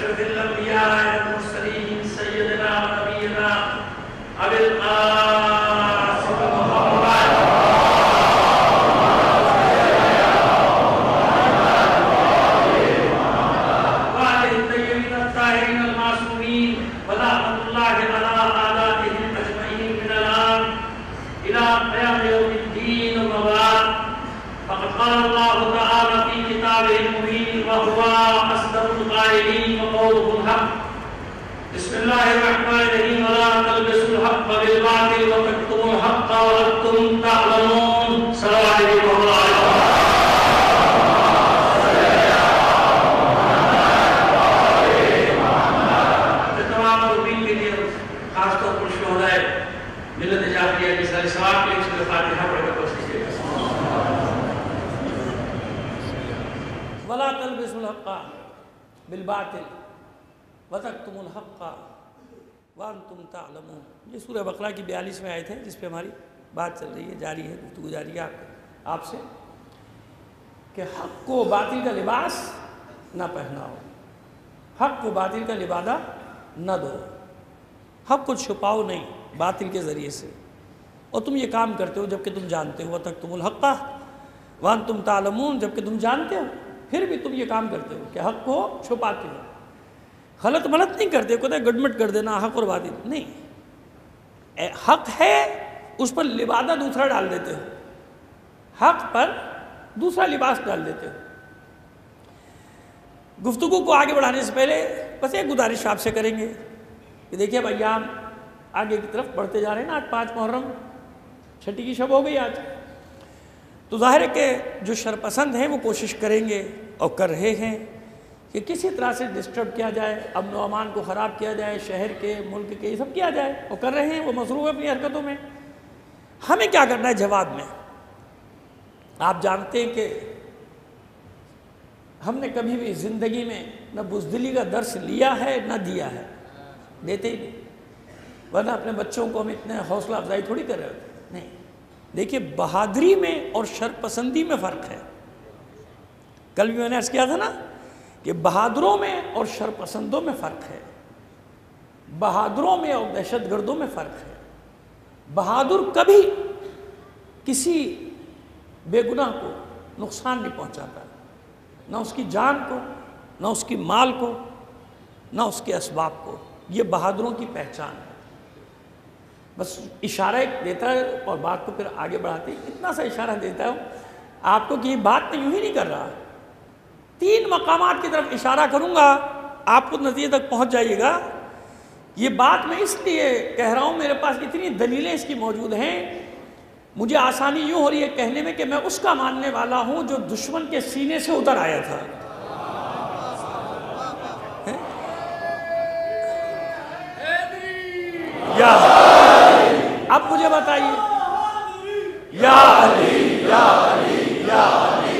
أشرف الأنبياء والمرسلين سيدنا ونبينا أبي القاسم محمد وآله الطيبين الطاهرين المعصومين ورحمة الله على أعدائهم أجمعين من الآن إلى قيام يوم الدين وبعد. فقد قال الله تعالى في كتابه المبين وهو أصدق القائلين وقوله الحق. بسم الله الرحمن الرحيم. ولا تلبسوا الحق بالباطل وتكتموا الحق وأنتم تعلمون. السلام عليكم ورحمة الله وبركاته. تمام مردین کے لیے خاص طور پر شہدائے ملت جعفریہ کی سر سواب کے لیے سورۃ فاتحہ پڑھ کر کوشش کیجیے گا. ولا تلبسوا الحق بالباطل وتكتموا الحق وانتم تعلمون. یہ سورہ بقرہ کی 42ویں آیت ہے جس پہ ہماری بات چل رہی ہے، جاری ہے، گفتگو جاری ہے آپ سے، کہ حق کو باطل کا لباس نہ پہناؤ، حق کو باطل کا لبادہ نہ دو، حق کو چھپاؤ نہیں باطل کے ذریعے سے. اور تم یہ کام کرتے ہو جبکہ تم جانتے ہو، وتکتموا الحق وانتم تعلمون، جبکہ تم جانتے ہو پھر بھی تم یہ کام کرتے ہو کہ حق کو چھپاتے ہو. غلط ملت نہیں کرتے، کوئی گڈمٹ کر دینا حق اور باطل نہیں، حق ہے اس پر لبادہ دوسرا ڈال دیتے ہو، حق پر دوسرا لباس ڈال دیتے ہو. گفتگو کو آگے بڑھانے سے پہلے بس ایک گزارش آپ سے کریں گے کہ دیکھیے بھائی ہم آگے کی طرف بڑھتے جا رہے ہیں نا. آج 5 محرم چھٹی کی شب ہو گئی آج، تو ظاہر ہے کہ جو شرپسند ہیں وہ کوشش کریں گے اور کر رہے ہیں کہ کسی طرح سے ڈسٹرب کیا جائے، امن و امان کو خراب کیا جائے، شہر کے ملک کے، یہ سب کیا جائے، اور کر رہے ہیں، وہ مصروف ہیں اپنی حرکتوں میں. ہمیں کیا کرنا ہے جواب میں؟ آپ جانتے ہیں کہ ہم نے کبھی بھی زندگی میں نہ بزدلی کا درس لیا ہے نہ دیا ہے، دیتے ہی نہیں، ورنہ اپنے بچوں کو ہم اتنے حوصلہ افزائی تھوڑی کر رہے ہوتے نہیں. دیکھیے بہادری میں اور شرپسندی میں فرق ہے. کل بھی میں نے عرض کیا تھا نا کہ بہادروں میں اور شرپسندوں میں فرق ہے، بہادروں میں اور دہشت گردوں میں فرق ہے. بہادر کبھی کسی بے گناہ کو نقصان نہیں پہنچاتا، نہ اس کی جان کو، نہ اس کی مال کو، نہ اس کے اسباب کو. یہ بہادروں کی پہچان ہے. بس اشارہ ایک دیتا ہے اور بات کو پھر آگے بڑھاتے ہیں. اتنا سا اشارہ دیتا ہوں آپ کو کہ یہ بات میں یوں ہی نہیں کر رہا، 3 مقامات کی طرف اشارہ کروں گا، آپ کو نتیجے تک پہنچ جائیے گا. یہ بات میں اس لیے کہہ رہا ہوں، میرے پاس اتنی دلیلیں اس کی موجود ہیں، مجھے آسانی یوں ہو رہی ہے کہنے میں کہ میں اس کا ماننے والا ہوں جو دشمن کے سینے سے اتر آیا تھا. اب مجھے بتائیے، یا علی یا علی یا علی،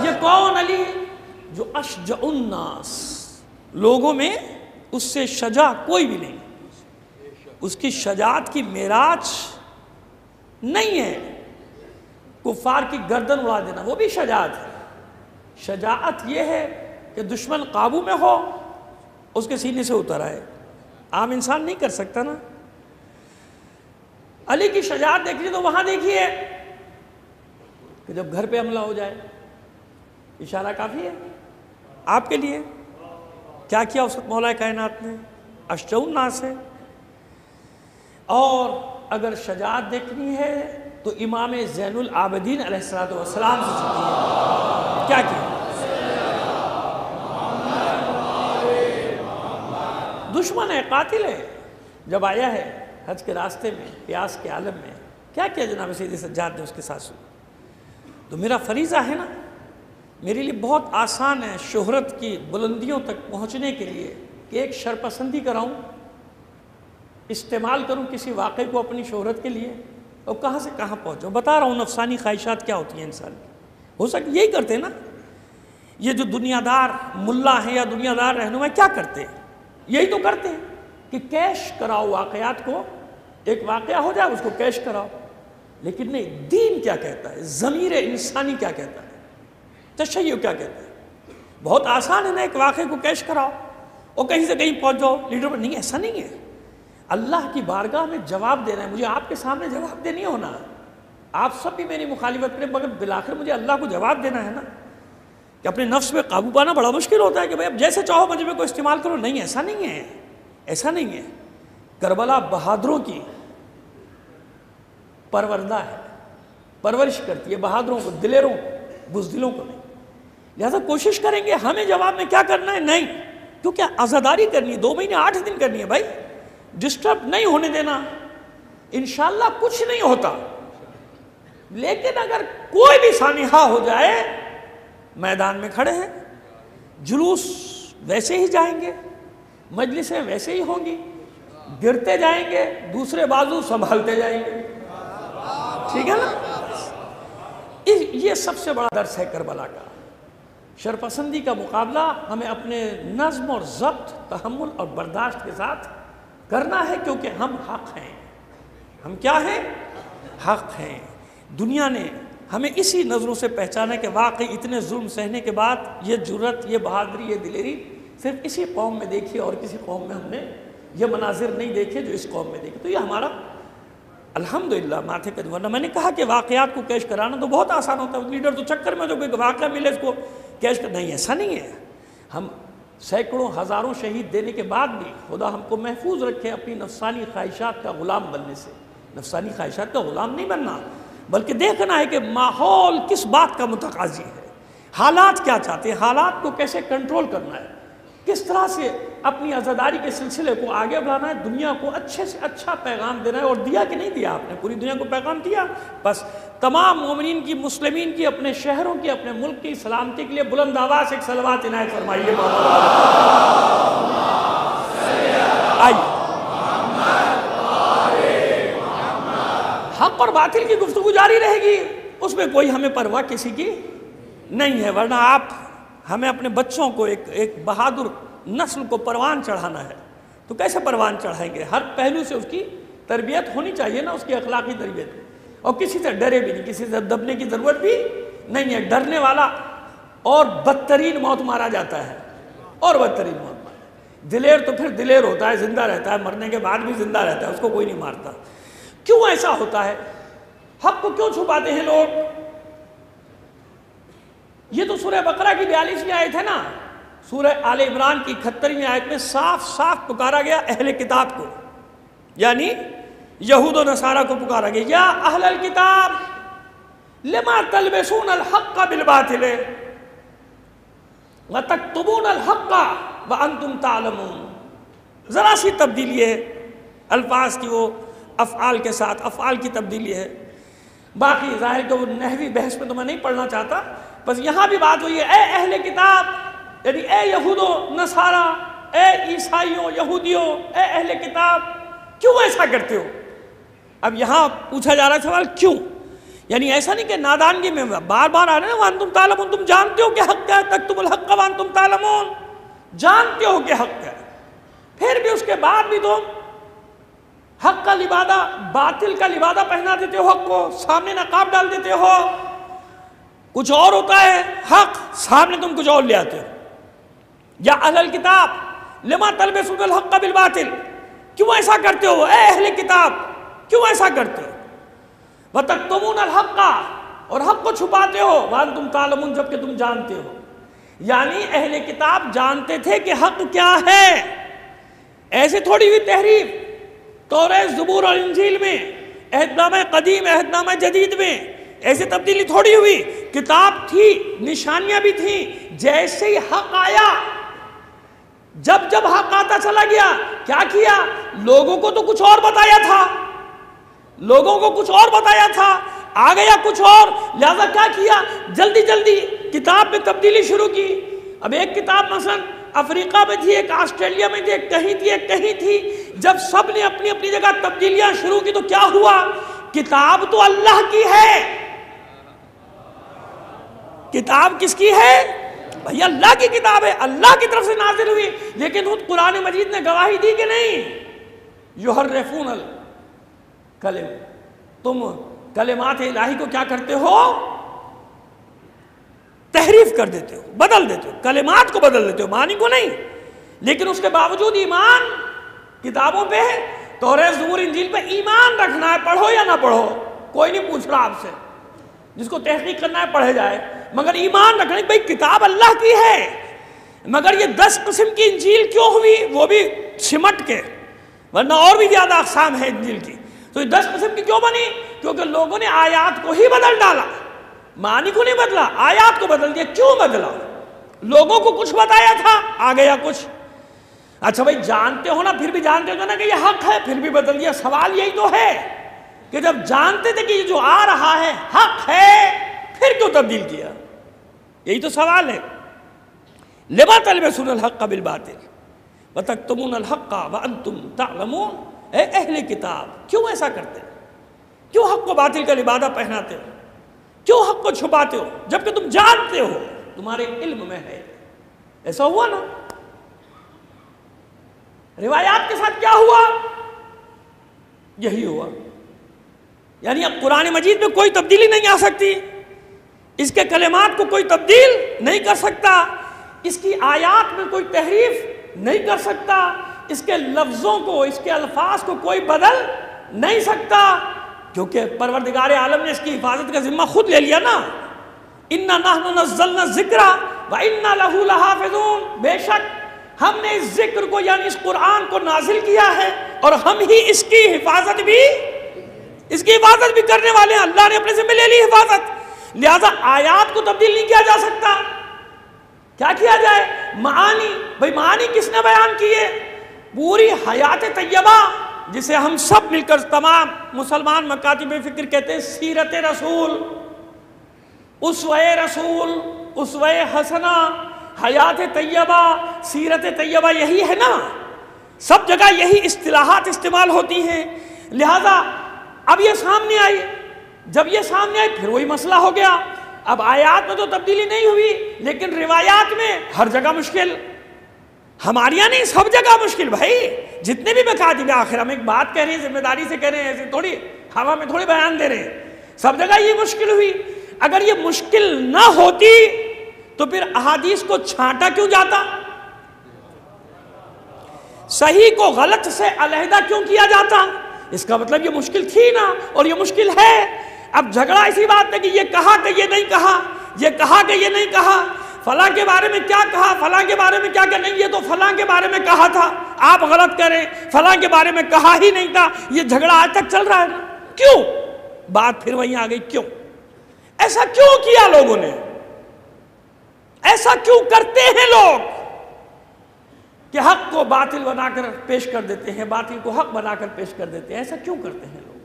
یہ کون علی؟ جو اشجع الناس، لوگوں میں اس سے شجاع کوئی بھی نہیں. اس کی شجاعت کی معراج نہیں ہے کفار کی گردن اڑا دینا، وہ بھی شجاعت ہے. شجاعت یہ ہے کہ دشمن قابو میں ہو، اس کے سینے سے اتر آئے. عام انسان نہیں کر سکتا نا. علی کی شجاعت دیکھیے تو وہاں دیکھیے کہ جب گھر پہ حملہ ہو جائے، اشارہ کافی ہے آپ کے لیے. کیا کیا اس وقت مولا کائنات نے؟ اشجع الناس ہے. اور اگر شجاعت دیکھنی ہے تو امام زین العابدین علیہ السلام سے سیکھیے. کیا کیا؟ دشمن ہے، قاتل ہے. جب آیا ہے حج کے راستے میں پیاس کے عالم میں، کیا کیا جناب سید سجاد نے اس کے ساتھ سنا؟ تو میرا فریضہ ہے نا، میرے لیے بہت آسان ہے شہرت کی بلندیوں تک پہنچنے کے لیے کہ ایک شرپسندی کراؤں، استعمال کروں کسی واقعے کو اپنی شہرت کے لیے، اور کہاں سے کہاں پہنچوں. بتا رہا ہوں نفسانی خواہشات کیا ہوتی ہیں انسان کی. ہو سکتا یہی کرتے ہیں نا یہ جو دنیا دار ملا ہیں یا دنیا دار رہنما کیا کرتے ہیں؟ یہی تو کرتے ہیں کہ کیش کراؤ واقعات کو. ایک واقعہ ہو جائے اس کو کیش کراؤ. لیکن نہیں، دین کیا کہتا ہے، ضمیر انسانی کیا کہتا ہے، تشیع کیا کہتا ہے. بہت آسان ہے نا ایک واقعے کو کیش کراؤ اور کہیں سے کہیں پہنچ جاؤ لیڈر پر، نہیں ایسا نہیں ہے. اللہ کی بارگاہ میں جواب دینا ہے. مجھے آپ کے سامنے جواب دے نہیں ہونا، آپ سب بھی میری مخالفت کریں مگر بالآخر مجھے اللہ کو جواب دینا ہے نا. کہ اپنے نفس پہ قابو پانا بڑا مشکل ہوتا ہے کہ بھائی اب جیسے چاہو مجمے کو استعمال کرو. نہیں ایسا نہیں ہے، ایسا نہیں ہے. کربلا بہادروں کی پروردہ ہے، پرورش کرتی ہے بہادروں کو، دلیروں کو، بزدلوں کو نہیں. لہذا کوشش کریں گے ہمیں جواب میں کیا کرنا ہے، نہیں، کیونکہ عزاداری کرنی ہے، 2 مہینے 8 دن کرنی ہے بھائی. ڈسٹرب نہیں ہونے دینا، انشاءاللہ کچھ نہیں ہوتا. لیکن اگر کوئی بھی سانحہ ہو جائے، میدان میں کھڑے ہیں، جلوس ویسے ہی جائیں گے، مجلسیں ویسے ہی ہوں گی، گرتے جائیں گے، دوسرے بازو سنبھالتے جائیں گے. ٹھیک ہے نا؟ یہ سب سے بڑا درس ہے کربلا کا. شرپسندی کا مقابلہ ہمیں اپنے نظم اور ضبط، تحمل اور برداشت کے ساتھ کرنا ہے، کیونکہ ہم حق ہیں. ہم کیا ہیں؟ حق ہیں. دنیا نے ہمیں اسی نظروں سے پہچانا کہ واقعی اتنے ظلم سہنے کے بعد یہ جرت، یہ بہادری، یہ دلیری صرف اسی قوم میں دیکھی اور کسی قوم میں ہم نے یہ مناظر نہیں دیکھے جو اس قوم میں دیکھے. تو یہ ہمارا الحمدللہ ماتھے کا. ورنہ میں نے کہا کہ واقعات کو کیش کرانا تو بہت آسان ہوتا ہے. لیڈر تو چکر میں جو کوئی واقعہ ملے اس کو کیش کر، نہیں ایسا نہیں ہے. ہم سینکڑوں ہزاروں شہید دینے کے بعد بھی خدا ہم کو محفوظ رکھے اپنی نفسانی خواہشات کا غلام بننے سے. نفسانی خواہشات کا غلام نہیں بننا، بلکہ دیکھنا ہے کہ ماحول کس بات کا متقاضی ہے، حالات کیا چاہتے ہیں، حالات کو کیسے کنٹرول کرنا ہے، کس طرح سے اپنی عزاداری کے سلسلے کو آگے بڑھانا ہے، دنیا کو اچھے سے اچھا پیغام دینا ہے. اور دیا کہ نہیں دیا آپ نے؟ پوری دنیا کو پیغام دیا. بس تمام مومنین کی، مسلمین کی، اپنے شہروں کی، اپنے ملک کی سلامتی کے لیے بلند آواز ایک صلوات عنایت فرمائیے. آئیے حق اور باطل کی گفتگو جاری رہے گی، اس میں کوئی ہمیں پرواہ کسی کی نہیں ہے. ورنہ آپ ہمیں اپنے بچوں کو ایک بہادر نسل کو پروان چڑھانا ہے تو کیسے پروان چڑھائیں گے؟ ہر پہلو سے اس کی تربیت ہونی چاہیے نا، اس کی اخلاقی تربیت. اور کسی سے ڈرے بھی نہیں، کسی سے دبنے کی ضرورت بھی نہیں ہے. ڈرنے والا اور بدترین موت مارا جاتا ہے، اور بدترین موت مارا. دلیر تو پھر دلیر ہوتا ہے، زندہ رہتا ہے، مرنے کے بعد بھی زندہ رہتا ہے، اس کو کوئی نہیں مارتا. کیوں ایسا ہوتا ہے؟ حق کو کیوں چھپاتے ہیں لوگ؟ یہ تو سورہ بقرہ کی 42ویں آیت ہے نا. سورہ آل عمران کی 71ویں آیت میں صاف صاف پکارا گیا اہل کتاب کو، یعنی یہود و نصارہ کو پکارا گیا، یا اہل الکتاب لما تلبسون الحق بالباطل وتکتمون الحق وانتم تعلمون. ذرا سی تبدیلی ہے الفاظ کی، وہ افعال کے ساتھ افعال کی تبدیلی ہے. باقی ظاہر کہ وہ نحوی بحث میں تو میں نہیں پڑھنا چاہتا. بس یہاں بھی بات ہوئی ہے، اے اہل کتاب، یعنی اے یہود و نصارہ، اے عیسائیوں، یہودیوں، اے اہل کتاب، کیوں ایسا کرتے ہو؟ اب یہاں پوچھا جا رہا ہے سوال کیوں. یعنی ایسا نہیں کہ نادانگی میں بار بار آ رہے ہیں وانتم تعلمون، تم جانتے ہو کہ حق کیا ہے، تکتم الحق وانتم تعلمون، جانتے ہو کہ حق کیا ہے، پھر بھی اس کے بعد بھی تم حق کا لبادہ باطل کا لبادہ پہنا دیتے ہو، حق کو سامنے نقاب ڈال دیتے ہو. کچھ اور ہوتا ہے حق، سامنے تم کچھ اور لے آتے ہو. یا اہل الکتاب لما تلبسون الحق بالباطل، کیوں ایسا کرتے ہو؟ اے اہل کتاب کیوں ایسا کرتے ہو؟ وتکتمون الحق، اور حق کو چھپاتے ہو، وانتم تعلمون، جبکہ تم جانتے ہو. یعنی اہل کتاب جانتے تھے کہ حق کیا ہے. ایسے تھوڑی ہوئی تحریف توریت، زبور اور انجیل میں، عہد نامہ قدیم عہد نامہ جدید میں ایسے تبدیلی تھوڑی ہوئی. کتاب تھی، نشانیاں بھی تھیں. جیسے ہی حق آیا، جب حق آتا چلا گیا، کیا کیا؟ لوگوں کو تو کچھ اور بتایا تھا، لوگوں کو کچھ اور بتایا تھا، آ گیا کچھ اور. لہذا کیا کیا؟ جلدی جلدی کتاب میں تبدیلی شروع کی. اب ایک کتاب مثلا افریقہ میں تھی، ایک آسٹریلیا میں تھی، ایک کہیں تھی، ایک کہیں تھی. جب سب نے اپنی اپنی جگہ تبدیلیاں شروع کی تو کیا ہوا؟ کتاب تو اللہ کی ہے. کتاب کس کی ہے؟ بھئی اللہ کی کتاب ہے، اللہ کی طرف سے نازل ہوئی. لیکن خود قرآن مجید نے گواہی دی کہ نہیں، یحرفون الکلم، تم کلمات الہی کو کیا کرتے ہو؟ تحریف کر دیتے ہو، بدل دیتے ہو، کلمات کو بدل دیتے ہو، معنی کو نہیں. لیکن اس کے باوجود ایمان کتابوں پہ، توریت زبور انجیل پہ ایمان رکھنا ہے، پڑھو یا نہ پڑھو، کوئی نہیں پوچھ رہا آپ سے. جس کو تحقیق کرنا ہے پڑھے جائے، مگر ایمان رکھنا ہے بھائی کتاب اللہ کی ہے. مگر یہ 10 قسم کی انجیل کیوں ہوئی؟ وہ بھی سمٹ کے، ورنہ اور بھی زیادہ اقسام ہے انجیل کی. تو یہ 10 قسم کی کیوں بنی؟ کیونکہ لوگوں نے آیات کو ہی بدل ڈالا، معنی کو نہیں بدلا، آیات کو بدل دیا. کیوں بدلا؟ لوگوں کو کچھ بتایا تھا، آ گیا کچھ. اچھا بھائی جانتے ہو نا، پھر بھی جانتے ہو نا کہ یہ حق ہے، پھر بھی بدل دیا. سوال یہی تو ہے کہ جب جانتے تھے کہ یہ جو آ رہا ہے حق ہے، پھر کیوں تبدیل کیا؟ یہی تو سوال ہے. لما تلبسون الحق بالباطل وتکتمون الحق وانتم تعلمون. اے اہل کتاب، کیوں ایسا کرتے ہو؟ کیوں حق کو باطل کا لبادہ پہناتے ہو؟ کیوں حق کو چھپاتے ہو جبکہ تم جانتے ہو، تمہارے علم میں ہے؟ ایسا ہوا نا. روایات کے ساتھ کیا ہوا؟ یہی ہوا. یعنی اب قرآن مجید میں کوئی تبدیلی نہیں آ سکتی، اس کے کلمات کو کوئی تبدیل نہیں کر سکتا، اس کی آیات میں کوئی تحریف نہیں کر سکتا، اس کے لفظوں کو، اس کے الفاظ کو کوئی بدل نہیں سکتا، کیونکہ پروردگار عالم نے اس کی حفاظت کا ذمہ خود لے لیا نا. اِنَّا نَحْنُ نَزَّلْنَا الذِّكْرَ وَإِنَّا لَهُ لَحَافِظُونَ. بے شک ہم نے اس ذکر کو یعنی اس قرآن کو نازل کیا ہے اور ہم ہی اس کی حفاظت بھی کرنے والے ہیں. اللہ نے اپنے ذمہ لے لی حفاظت، لہذا آیات کو تبدیل نہیں کیا جا سکتا. کیا کیا جائے؟ معانی. بھئی معانی کس نے بیان کیے؟ پوری حیات طیبہ، جسے ہم سب مل کر تمام مسلمان مکاتب فکر کہتے ہیں، سیرت رسول، اسوہ رسول، اسوہ حسنہ، حیات طیبہ، سیرت طیبہ، یہی ہے نا. سب جگہ یہی اصطلاحات استعمال ہوتی ہیں. لہذا اب یہ سامنے آئی، جب یہ سامنے آئی پھر وہی مسئلہ ہو گیا. اب آیات میں تو تبدیلی نہیں ہوئی، لیکن روایات میں ہر جگہ مشکل. ہمارے یہاں نہیں، سب جگہ مشکل. بھائی جتنے بھی مکاتب، آخر ہم ایک بات کہہ رہے ہیں، ذمہ داری سے کہہ رہے ہیں، ایسے تھوڑی ہوا میں تھوڑی بیان دے رہے ہیں. سب جگہ یہ مشکل ہوئی. اگر یہ مشکل نہ ہوتی تو پھر احادیث کو چھانٹا کیوں جاتا؟ صحیح کو غلط سے علیحدہ کیوں کیا جاتا؟ اس کا مطلب یہ مشکل تھی نا، اور یہ مشکل ہے. اب جھگڑا اسی بات ہے کہ یہ کہا کہ یہ نہیں کہا، یہ کہا کہ یہ نہیں کہا، فلاں کے بارے میں کیا کہا، فلاں کے بارے میں کیا کہ نہیں، یہ تو فلاں کے بارے میں کہا تھا، آپ غلط کریں، فلاں کے بارے میں کہا ہی نہیں تھا. یہ جھگڑا آج تک چل رہا ہے نا. کیوں؟ بات پھر وہیں آ گئی. کیوں ایسا کیوں کیا لوگوں نے؟ ایسا کیوں کرتے ہیں لوگ کہ حق کو باطل بنا کر پیش کر دیتے ہیں، باطل کو حق بنا کر پیش کر دیتے ہیں؟ ایسا کیوں کرتے ہیں لوگ؟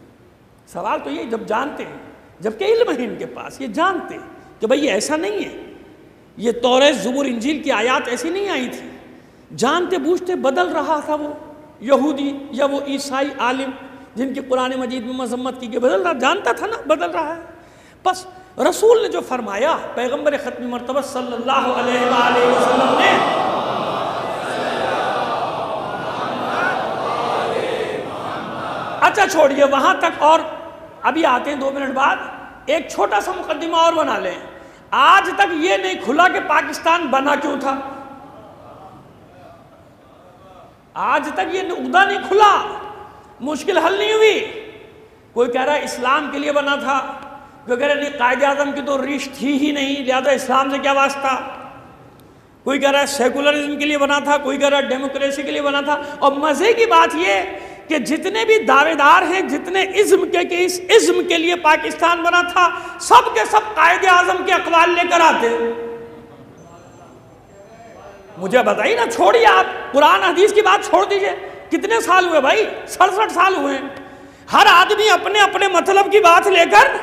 سوال تو یہ، جب جانتے ہیں، جبکہ علم ہے ان کے پاس، یہ جانتے ہیں کہ بھئی یہ ایسا نہیں ہے، یہ توریت زبور انجیل کی آیات ایسی نہیں آئی تھی. جانتے بوجھتے بدل رہا تھا وہ یہودی یا وہ عیسائی عالم جن کی قرآن مجید میں مذمت کی گئی، بدل رہا، جانتا تھا نا بدل رہا ہے. بس رسول نے جو فرمایا، پیغمبر ختم مرتبہ صلی اللہ علیہ وآلہ وسلم نے، اچھا چھوڑیے وہاں تک، اور ابھی آتے ہیں 2 منٹ بعد. ایک چھوٹا سا مقدمہ اور بنا لیں. آج تک یہ نہیں کھلا کہ پاکستان بنا کیوں تھا. آج تک یہ نقطہ نہیں کھلا، مشکل حل نہیں ہوئی. کوئی کہہ رہا ہے اسلام کے لیے بنا تھا، کوئی کہہ رہا ہے نہیں قائد اعظم کی تو ریش تھی ہی نہیں، لہذا اسلام سے کیا واسطہ. کوئی کہہ رہا ہے سیکولرزم کے لیے بنا تھا، کوئی کہہ رہا ہے ڈیموکریسی کے لیے بنا تھا. اور مزے کی بات یہ کہ جتنے بھی دعوے دار ہیں، جتنے ازم کے کہ اس ازم کے لیے پاکستان بنا تھا، سب کے سب قائد اعظم کے اقوال لے کر آتے. مجھے بتائیے نا، چھوڑیے آپ قرآن حدیث کی بات چھوڑ دیجئے. کتنے سال ہوئے بھائی؟ 67 سال ہوئے ہیں. ہر آدمی اپنے اپنے مطلب کی بات لے کر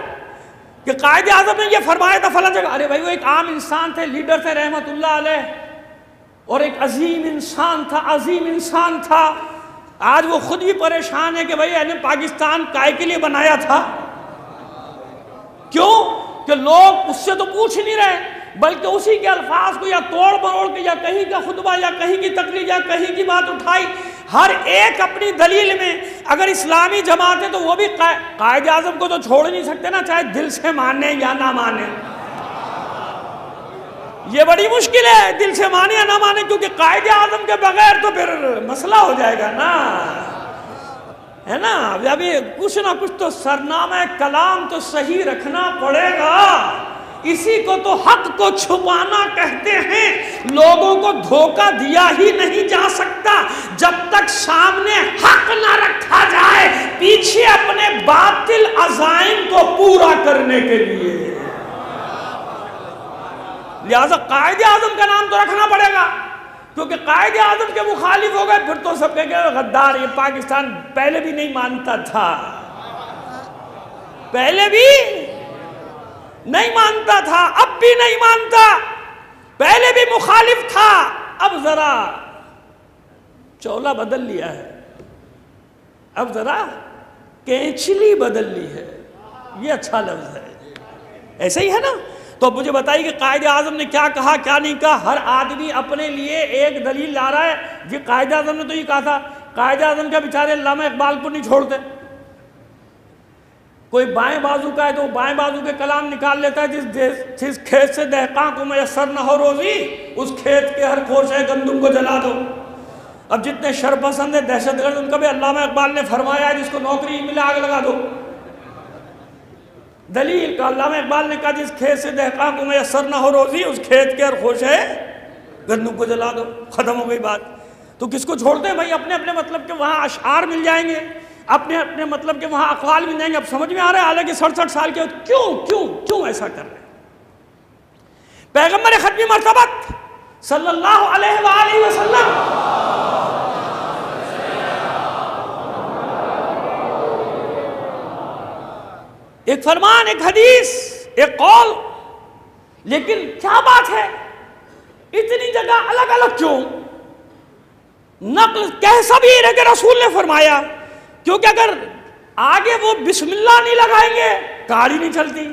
کہ قائد اعظم نے یہ فرمایا تھا فلاں جگہ. ارے بھائی وہ ایک عام انسان تھے، لیڈر تھے رحمت اللہ علیہ، اور ایک عظیم انسان تھا، عظیم انسان تھا. آج وہ خود بھی پریشان ہے کہ بھئی نے پاکستان کائے کے لیے بنایا تھا. کیوں؟ کہ لوگ اس سے تو پوچھ نہیں رہے، بلکہ اسی کے الفاظ کو یا توڑ مروڑ کے یا کہیں کا خطبہ یا کہیں کی تقریر یا کہیں کی بات اٹھائی. ہر ایک اپنی دلیل میں. اگر اسلامی جماعت ہے تو وہ بھی قائد اعظم کو تو چھوڑ نہیں سکتے نا، چاہے دل سے مانے یا نہ مانے. یہ بڑی مشکل ہے، دل سے مانے یا نہ مانے، کیونکہ قائد اعظم کے بغیر تو پھر مسئلہ ہو جائے گا نا، ہے نا؟ ابھی کچھ نہ کچھ تو سرنامہ کلام تو صحیح رکھنا پڑے گا، اسی کو تو حق کو چھپانا کہتے ہیں۔ لوگوں کو دھوکہ دیا ہی نہیں جا سکتا جب تک سامنے حق نہ رکھا جائے، پیچھے اپنے باطل عزائم کو پورا کرنے کے لیے۔ لہذا قائد اعظم کا نام تو رکھنا پڑے گا، کیونکہ قائد اعظم کے مخالف ہو گئے پھر تو سب کہیں گے غدار، یہ پاکستان پہلے بھی نہیں مانتا تھا، پہلے بھی نہیں مانتا تھا، اب بھی نہیں مانتا، پہلے بھی مخالف تھا، اب ذرا چولا بدل لیا ہے، اب ذرا کینچلی بدل لی ہے، یہ اچھا لفظ ہے، ایسا ہی ہے نا؟ تو مجھے بتائیے کہ قائد اعظم نے کیا کہا کیا نہیں کہا؟ ہر آدمی اپنے لیے ایک دلیل لا رہا ہے جی قائد اعظم نے تو یہ کہا تھا۔ قائد اعظم کا بیچارے علامہ اقبال کو نہیں چھوڑتے، کوئی بائیں بازو کا ہے تو بائیں بازو کے کلام نکال لیتا ہے، جس کھیت سے دہقاں کو میسر نہ ہو روزی، اس کھیت کے ہر خوشے گندم کو جلا دو۔ اب جتنے شرپسند ہیں دہشت گرد، ان کا بھی علامہ اقبال نے فرمایا ہے جس کو نوکری ملے آگ لگا دو۔ دلیل کا علامہ اقبال نے کہا جس کھیت سے دہقاں کو میسر نہ ہو روزی، اس کھیت کے ہر خوشے گندم کو جلا دو، ختم ہو گئی بات۔ تو کس کو چھوڑتے ہیں بھائی؟ اپنے اپنے مطلب کے وہاں اشعار مل جائیں گے، اپنے اپنے مطلب کے وہاں اقوال مل جائیں گے۔ اب سمجھ میں آ رہا ہے حالانکہ 67 سال کے کیوں ایسا کر رہے ہیں؟ پیغمبر ختمی مرتبت صلی اللہ علیہ وآلہ وسلم ایک فرمان، ایک حدیث، ایک قول، لیکن کیا بات ہے اتنی جگہ الگ الگ کیوں؟ نقل کہہ سب یہ ہے کہ رسول نے فرمایا، کیونکہ اگر آگے وہ بسم اللہ نہیں لگائیں گے گاڑی نہیں چلتی۔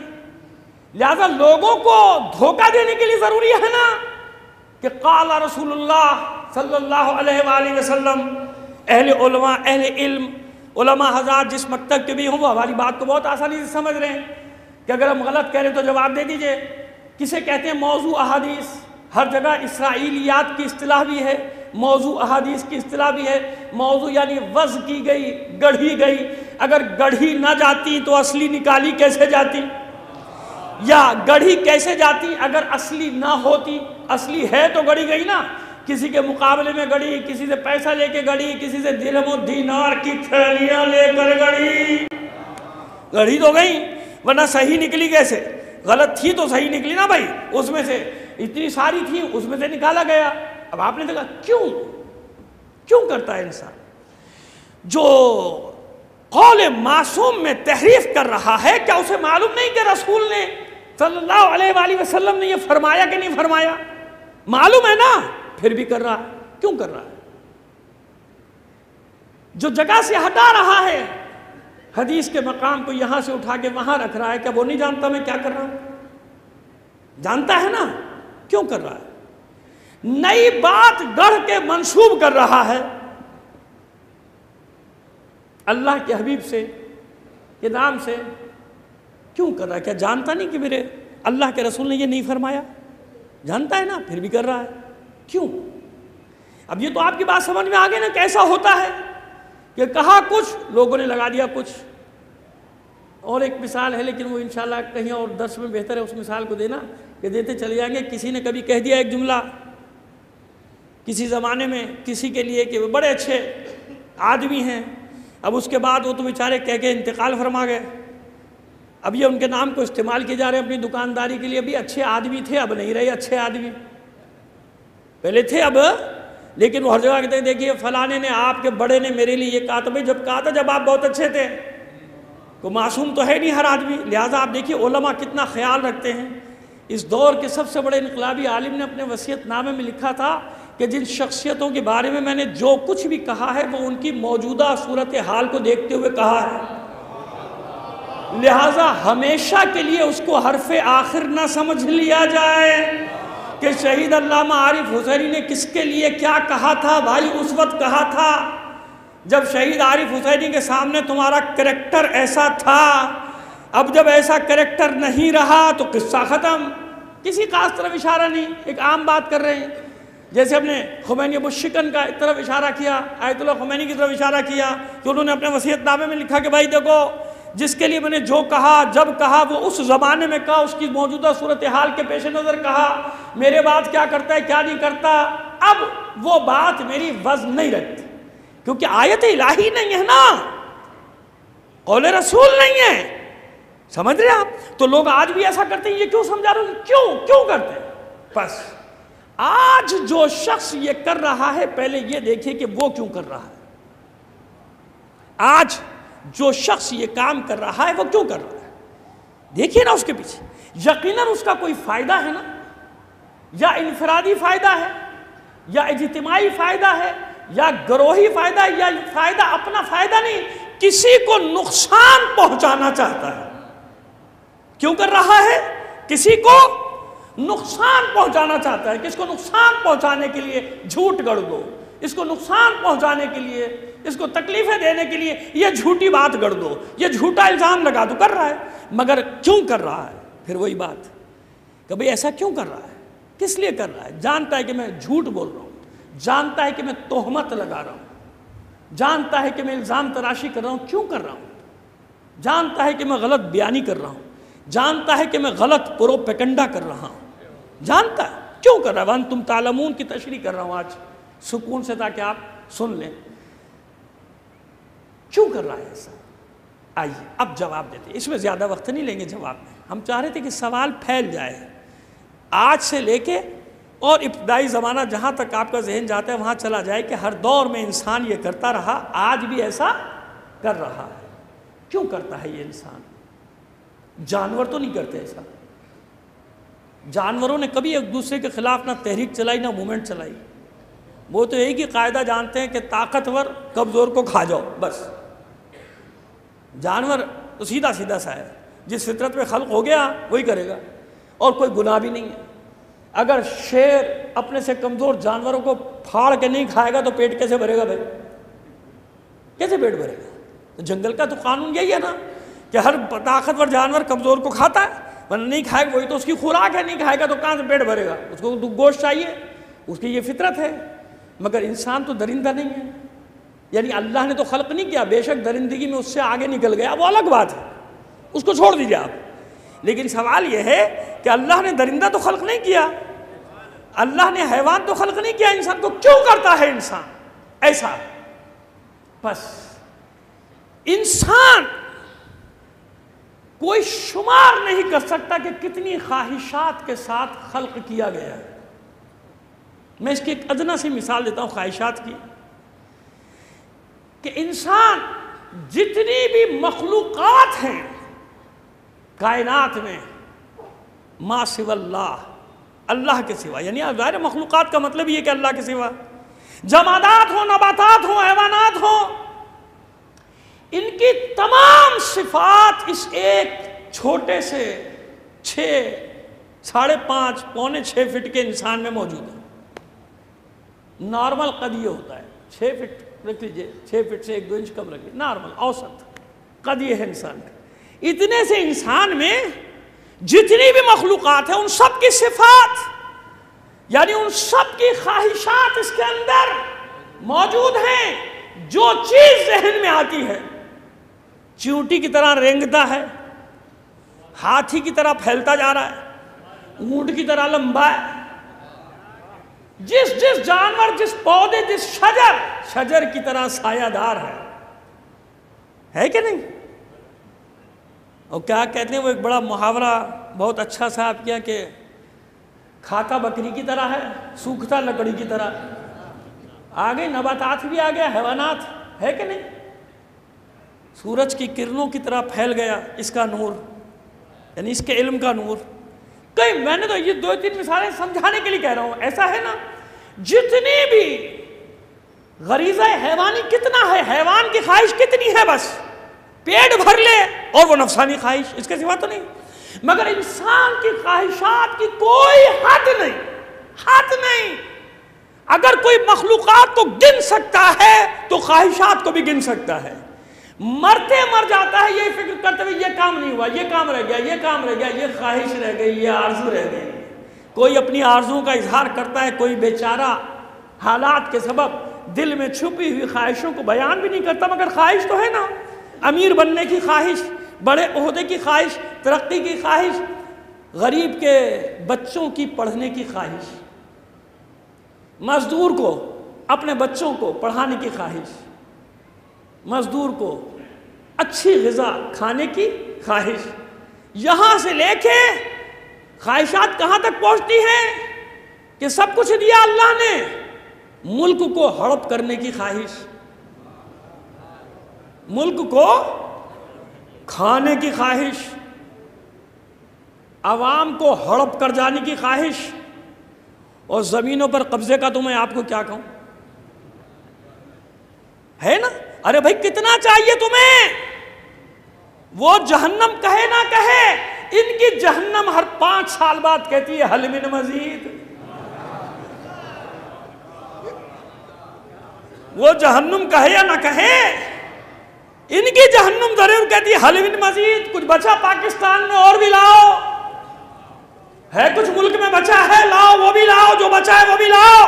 لہذا لوگوں کو دھوکہ دینے کے لیے ضروری ہے نا کہ قال رسول اللہ صلی اللہ علیہ وآلہ وسلم۔ اہل علماء، اہل علم، علماء حضرات جس مکتب کے بھی ہوں وہ ہماری بات کو بہت آسانی سے سمجھ رہے ہیں کہ اگر ہم غلط کہہ رہے ہیں تو جواب دے دیجئے۔ کسے کہتے ہیں موضوع احادیث؟ ہر جگہ اسرائیلیات کی اصطلاح بھی ہے، موضوع احادیث کی اصطلاح بھی ہے۔ موضوع یعنی وضع کی گئی، گڑھی گئی، اگر گڑھی نہ جاتی تو اصلی نکالی کیسے جاتی؟ یا گڑھی کیسے جاتی اگر اصلی نہ ہوتی؟ اصلی ہے تو گڑھی گئی نا، کسی کے مقابلے میں گڑھی، کسی سے پیسہ لے کے گڑھی، کسی سے درہم و دینار کی تھیلیاں لے کر گڑھی، گڑھی تو گئی، ورنہ صحیح نکلی کیسے؟ غلط تھی تو صحیح نکلی نا بھائی، اس میں سے اتنی ساری تھی اس میں سے نکالا گیا۔ اب آپ نے دیکھا کیوں کرتا ہے انسان؟ جو قول معصوم میں تحریف کر رہا ہے، کیا اسے معلوم نہیں کہ رسول نے صلی اللہ علیہ وآلہ وسلم نے یہ فرمایا کہ نہیں فرمایا؟ معلوم ہے نا، پھر بھی کر رہا ہے۔ کیوں کر رہا ہے؟ جو جگہ سے ہٹا رہا ہے، حدیث کے مقام کو یہاں سے اٹھا کے وہاں رکھ رہا ہے، کیا وہ نہیں جانتا میں کیا کر رہا ہوں؟ جانتا ہے نا، کیوں کر رہا ہے؟ نئی بات گڑھ کے منسوب کر رہا ہے اللہ کے حبیب سے کے نام سے، کیوں کر رہا ہے؟ کیا جانتا نہیں کہ میرے اللہ کے رسول نے یہ نہیں فرمایا؟ جانتا ہے نا، پھر بھی کر رہا ہے۔ کیوں؟ اب یہ تو آپ کی بات سمجھ میں آگے نا کیسا ہوتا ہے کہ کہا کچھ، لوگوں نے لگا دیا کچھ۔ اور ایک مثال ہے لیکن وہ انشاءاللہ کہیں اور درس میں بہتر ہے اس مثال کو دینا کہ دیتے چلے جائیں گے۔ کسی نے کبھی کہہ دیا ایک جملہ کسی زمانے میں کسی کے لیے کہ وہ بڑے اچھے آدمی ہیں، اب اس کے بعد وہ تو بیچارے کہہ کے انتقال فرما گئے، اب یہ ان کے نام کو استعمال کیے جا رہے ہیں اپنی دکانداری کے لیے۔ ابھی اچھے آدمی تھے، اب نہیں رہے اچھے آدمی، پہلے تھے اب، لیکن وہ ہر جگہ کہتے ہیں دیکھیے فلانے نے، آپ کے بڑے نے میرے لیے یہ کہا تھا۔ بھائی جب کہا تھا جب آپ بہت اچھے تھے، کو معصوم تو ہے نہیں ہر آدمی۔ لہٰذا آپ دیکھیے علماء کتنا خیال رکھتے ہیں۔ اس دور کے سب سے بڑے انقلابی عالم نے اپنے وصیت نامے میں لکھا تھا کہ جن شخصیتوں کے بارے میں نے جو کچھ بھی کہا ہے وہ ان کی موجودہ صورتحال کو دیکھتے ہوئے کہا ہے، لہٰذا ہمیشہ کے لیے اس کو حرف آخر نہ سمجھ لیا جائے کہ شہید علامہ عارف حسینی نے کس کے لیے کیا کہا تھا۔ بھائی اس وقت کہا تھا جب شہید عارف حسینی کے سامنے تمہارا کریکٹر ایسا تھا، اب جب ایسا کریکٹر نہیں رہا تو قصہ ختم۔ کسی خاص طرف اشارہ نہیں، ایک عام بات کر رہے ہیں. جیسے ہم نے خمینی ابو شکن کا ایک طرف اشارہ کیا، آیت اللہ خمینی کی طرف اشارہ کیا کہ انہوں نے اپنے وصیت نامے میں لکھا کہ بھائی دیکھو جس کے لیے میں نے جو کہا جب کہا وہ اس زمانے میں کہا، اس کی موجودہ صورتحال کے پیش نظر کہا، میرے بعد کیا کرتا ہے کیا نہیں کرتا، اب وہ بات میری وزن نہیں رکھتی، کیونکہ آیت الہی نہیں ہے نا، قول رسول نہیں ہے. سمجھ رہے آپ؟ تو لوگ آج بھی ایسا کرتے ہیں، یہ کیوں سمجھا رہے ہیں، کیوں کرتے ہیں؟ بس آج جو شخص یہ کر رہا ہے پہلے یہ دیکھیے کہ وہ کیوں کر رہا ہے. آج جو شخص یہ کام کر رہا ہے وہ کیوں کر رہا ہے، دیکھیے نا اس کے پیچھے. یقیناً اس کا کوئی فائدہ ہے نا، یا انفرادی فائدہ ہے، یا اجتماعی فائدہ ہے، یا گروہی فائدہ ہے، یا فائدہ اپنا فائدہ نہیں، کسی کو نقصان پہنچانا چاہتا ہے. کیوں کر رہا ہے؟ کسی کو نقصان پہنچانا چاہتا ہے. کہ اس کو نقصان پہنچانے کے لیے جھوٹ گڑھ دو، اس کو نقصان پہنچانے کے لیے، اس کو تکلیفیں دینے کے لیے یہ جھوٹی بات گڑھ دو، یہ جھوٹا الزام لگا دو. کر رہا ہے، مگر کیوں کر رہا ہے؟ پھر وہی بات کہ بھئی ایسا کیوں کر رہا ہے، کس لیے کر رہا ہے؟ جانتا ہے کہ میں جھوٹ بول رہا ہوں، جانتا ہے کہ میں تہمت لگا رہا ہوں، جانتا ہے کہ میں الزام تراشی کر رہا ہوں. کیوں کر رہا ہوں؟ جانتا ہے کہ میں غلط بیانی کر رہا ہوں، جانتا ہے کہ میں غلط پروپیگنڈا کر رہا ہوں، جانتا ہے کیوں کر رہا ہے. وَأَنْتُمْ تَعْلَمُونَ کی تشریح کر رہا ہوں آج سکون سے تاکہ آپ سن لیں کیوں کر رہا ہے ایسا. آئیے اب جواب دیتے ہیں، اس میں زیادہ وقت نہیں لیں گے جواب میں. ہم چاہ رہے تھے کہ سوال پھیل جائے آج سے لے کے اور ابتدائی زمانہ جہاں تک آپ کا ذہن جاتا ہے وہاں چلا جائے کہ ہر دور میں انسان یہ کرتا رہا، آج بھی ایسا کر رہا ہے. کیوں کرتا ہے یہ انسان؟ جانور تو نہیں کرتے ایسا. جانوروں نے کبھی ایک دوسرے کے خلاف نہ تحریک چلائی نہ مومنٹ چلائی. وہ تو ایک ہی قاعدہ جانتے ہیں کہ طاقتور کمزور کو کھا جاؤ، بس. جانور تو سیدھا سیدھا سا ہے، جس فطرت میں خلق ہو گیا وہی کرے گا، اور کوئی گناہ بھی نہیں ہے. اگر شیر اپنے سے کمزور جانوروں کو پھاڑ کے نہیں کھائے گا تو پیٹ کیسے بھرے گا بھائی؟ کیسے پیٹ بھرے گا؟ تو جنگل کا تو قانون یہی ہے نا کہ ہر طاقتور جانور کمزور کو کھاتا ہے، ورنہ نہیں کھائے گا، وہی تو اس کی خوراک ہے، نہیں کھائے گا تو کہاں سے پیٹ بھرے گا؟ اس کو گوشت چاہیے، اس کی یہ فطرت ہے. مگر انسان تو درندہ نہیں ہے، یعنی اللہ نے تو خلق نہیں کیا، بے شک درندگی میں اس سے آگے نکل گیا، وہ الگ بات ہے، اس کو چھوڑ دیجیے آپ. لیکن سوال یہ ہے کہ اللہ نے درندہ تو خلق نہیں کیا، اللہ نے حیوان تو خلق نہیں کیا، انسان کو کیوں کرتا ہے انسان ایسا؟ بس انسان کوئی شمار نہیں کر سکتا کہ کتنی خواہشات کے ساتھ خلق کیا گیا ہے. میں اس کی ایک ادنا سی مثال دیتا ہوں خواہشات کی، کہ انسان جتنی بھی مخلوقات ہیں کائنات میں ما سوا اللہ، اللہ کے سوا، یعنی ظاہر مخلوقات کا مطلب یہ کہ اللہ کے سوا، جمادات ہوں، نباتات ہوں، حیوانات ہوں، ان کی تمام صفات اس ایک چھوٹے سے 6، 5.5، پونے 6 فٹ کے انسان میں موجود ہے. نارمل قد یہ ہوتا ہے 6 فٹ رکھ لیجیے، 6 فٹ سے 1-2 انچ کم رکھیے، نارمل اوسط قد یہ ہے انسان کا. اتنے سے انسان میں جتنی بھی مخلوقات ہیں ان سب کی صفات، یعنی ان سب کی خواہشات اس کے اندر موجود ہیں. جو چیز ذہن میں آتی ہے، چیونٹی کی طرح رینگتا ہے، ہاتھی کی طرح پھیلتا جا رہا ہے، اونٹ کی طرح لمبا ہے. جس جانور، جس پودے، جس شجر کی طرح سایہ دار ہے کہ نہیں؟ اور کیا کہتے ہیں وہ ایک بڑا محاورہ بہت اچھا سا آپ کیا کہ کھاتا بکری کی طرح ہے، سوکھتا لکڑی کی طرح. آگے نباتات بھی آ گیا، حیوانات ہے کہ نہیں؟ سورج کی کرنوں کی طرح پھیل گیا اس کا نور، یعنی اس کے علم کا نور. کئی میں نے تو یہ 2-3 مثالیں سمجھانے کے لیے کہہ رہا ہوں. ایسا ہے نا، جتنی بھی غریزہ حیوانی کتنا ہے، حیوان کی خواہش کتنی ہے، بس پیٹ بھر لے، اور وہ نفسانی خواہش، اس کے سوا تو نہیں. مگر انسان کی خواہشات کی کوئی حد نہیں. اگر کوئی مخلوقات کو گن سکتا ہے تو خواہشات کو بھی گن سکتا ہے. مر جاتا ہے یہ فکر کرتے ہوئے یہ کام نہیں ہوا، یہ کام رہ گیا، یہ کام رہ گیا، یہ خواہش رہ گئی، یہ آرزو رہ گئی. کوئی اپنی آرزوؤں کا اظہار کرتا ہے، کوئی بیچارہ حالات کے سبب دل میں چھپی ہوئی خواہشوں کو بیان بھی نہیں کرتا، مگر خواہش تو ہے نا، امیر بننے کی خواہش، بڑے عہدے کی خواہش، ترقی کی خواہش، غریب کے بچوں کی پڑھنے کی خواہش، مزدور کو اپنے بچوں کو پڑھانے کی خواہش، مزدور کو اچھی غذا کھانے کی خواہش، یہاں سے لے کے خواہشات کہاں تک پہنچتی ہیں کہ سب کچھ دیا اللہ نے، ملک کو ہڑپ کرنے کی خواہش، ملک کو کھانے کی خواہش، عوام کو ہڑپ کر جانے کی خواہش، اور زمینوں پر قبضے کا تو میں آپ کو کیا کہوں، ہے نا؟ ارے بھائی کتنا چاہیے تمہیں؟ وہ جہنم کہے نہ کہے، ان کی جہنم ہر 5 سال بعد کہتی ہے حل من مزید۔ وہ جہنم کہے یا نہ کہے، ان کی جہنم ضرور کہتی ہے حل من مزید، کچھ بچا پاکستان میں اور بھی لاؤ، ہے کچھ ملک میں بچا ہے لاؤ، وہ بھی لاؤ، جو بچا ہے وہ بھی لاؤ۔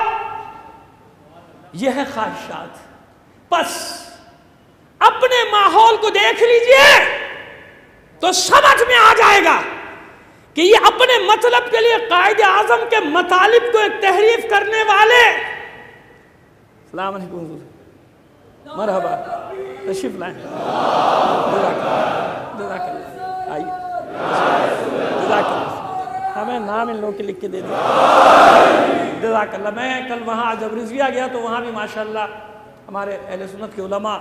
یہ ہے خواہشات۔ بس اپنے ماحول کو دیکھ لیجئے تو سمجھ میں آ جائے گا کہ یہ اپنے مطلب کے لیے قائد اعظم کے مطالب کو ایک تحریف کرنے والے۔ السلام علیکم حضور، مرحبا، تشریف لائیں، جزاک اللہ، آئیے، جزاک اللہ، ہمیں نام ان لوگوں کے لکھ کے دے دیں، جزاک اللہ۔ میں کل وہاں جب رضویہ گیا تو وہاں بھی ماشاءاللہ ہمارے اہل سنت کے علماء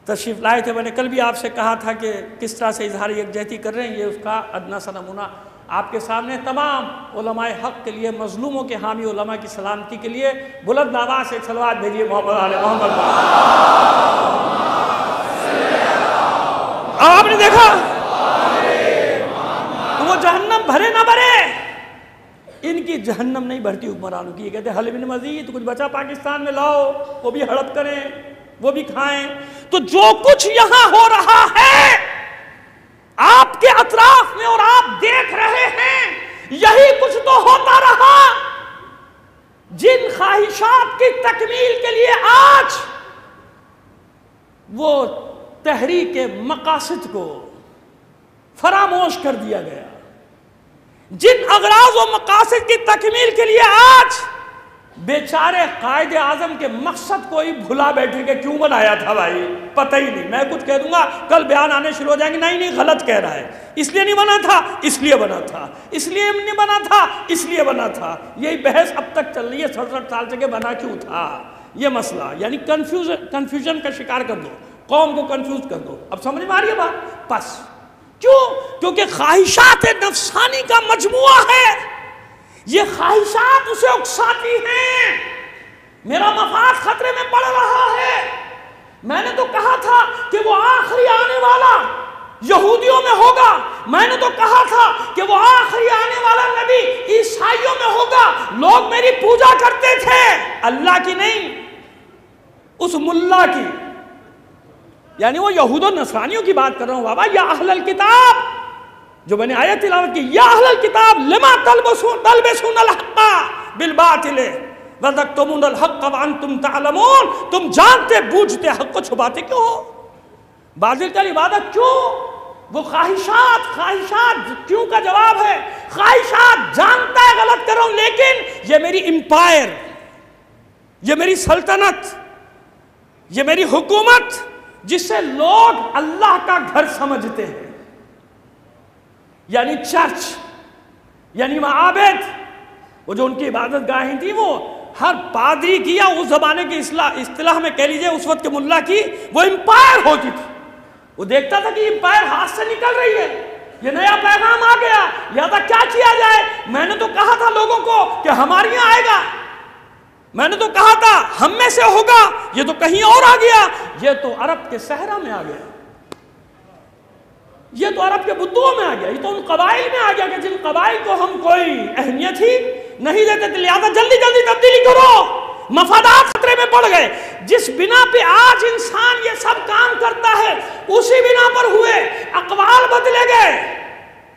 تشریف لائے تھے۔ میں نے کل بھی آپ سے کہا تھا کہ کس طرح سے اظہار یکجہتی کر رہے ہیں، یہ اس کا ادنا سا نمونہ آپ کے سامنے۔ تمام علماء حق کے لیے، مظلوموں کے حامی علماء کی سلامتی کے لیے بلند آواز سے ایک صلوات بھیجیے محمد علی محمد۔ آپ نے دیکھا تو وہ جہنم بھرے نہ بھرے، ان کی جہنم نہیں بھرتی حکمرانوں کی۔ یہ کہتے ہیں حل من مزید، کچھ بچا پاکستان میں لاؤ، وہ بھی ہڑپ کریں، وہ بھی کھائیں۔ تو جو کچھ یہاں ہو رہا ہے آپ کے اطراف میں اور آپ دیکھ رہے ہیں، یہی کچھ تو ہوتا رہا جن خواہشات کی تکمیل کے لیے آج وہ تحریک مقاصد کو فراموش کر دیا گیا، جن اغراض و مقاصد کی تکمیل کے لیے آج بیچارے قائد اعظم کے مقصد کو ہی بھلا بیٹھے کہ کیوں بنایا تھا بھائی، پتہ ہی نہیں، میں کچھ کہہ دوں گا کل بیان آنے شروع ہو جائیں گے، نہیں غلط کہہ رہا ہے، اس لیے نہیں بنا تھا، اس لیے بنا تھا، اس لیے نہیں بنا تھا، اس لیے بنا تھا۔ یہی بحث اب تک چل رہی ہے 67 سال سے کہ بنا کیوں تھا، یہ مسئلہ، یعنی کنفیوژن کا شکار کر دو، قوم کو کنفیوز کر دو۔ اب سمجھ میں آ رہی ہے بات؟ بس کیوں؟ کیونکہ خواہشات نفسانی کا مجموعہ ہے، یہ خواہشات اسے اکساتی ہیں، میرا مفاد خطرے میں پڑ رہا ہے۔ میں نے تو کہا تھا کہ وہ آخری آنے والا یہودیوں میں ہوگا، میں نے تو کہا تھا کہ وہ آخری آنے والا نبی عیسائیوں میں ہوگا، لوگ میری پوجا کرتے تھے، اللہ کی نہیں، اس ملا کی، یعنی وہ یہود و نصرانیوں کی بات کر رہا ہوں بابا۔ یا اہل الکتاب، جو میں نے آیت تلاوت کی، یا اہل الکتاب لما تلبسون الحق بالباطل وتکتمون الحق وانتم تعلمون، تم جانتے بوجھتے حق کو چھپاتے کیوں ہو؟ باطل کا عبادت کیوں؟ وہ خواہشات کیوں کا جواب ہے، خواہشات جانتا ہے غلط کر رہا ہوں، لیکن یہ میری امپائر، یہ میری سلطنت، یہ میری حکومت، جسے لوگ اللہ کا گھر سمجھتے ہیں، یعنی چرچ، یعنی معابد، وہ جو ان کی عبادت گاہیں تھی، وہ ہر پادری کی یا اس زمانے کی اصطلاح میں کہہ لیجئے اس وقت کے ملا کی وہ امپائر ہوتی تھی۔ وہ دیکھتا تھا کہ امپائر ہاتھ سے نکل رہی ہے، یہ نیا پیغام آ گیا، لہذا کیا کیا جائے؟ میں نے تو کہا تھا لوگوں کو کہ ہمارے یہاں آئے گا، میں نے تو کہا تھا ہم میں سے ہوگا، یہ تو کہیں اور آ گیا، یہ تو عرب کے صحرا میں آ گیا، یہ تو عرب کے بدوؤں میں آ گیا، یہ تو ان قبائل میں آ گیا کہ جن قبائل کو ہم کوئی اہمیت ہی نہیں دیتے تھے، لہذا جلدی جلدی تبدیلی کرو، مفادات خطرے میں پڑ گئے۔ جس بنا پہ آج انسان یہ سب کام کرتا ہے اسی بنا پر ہوئے، اقوال بدلے گئے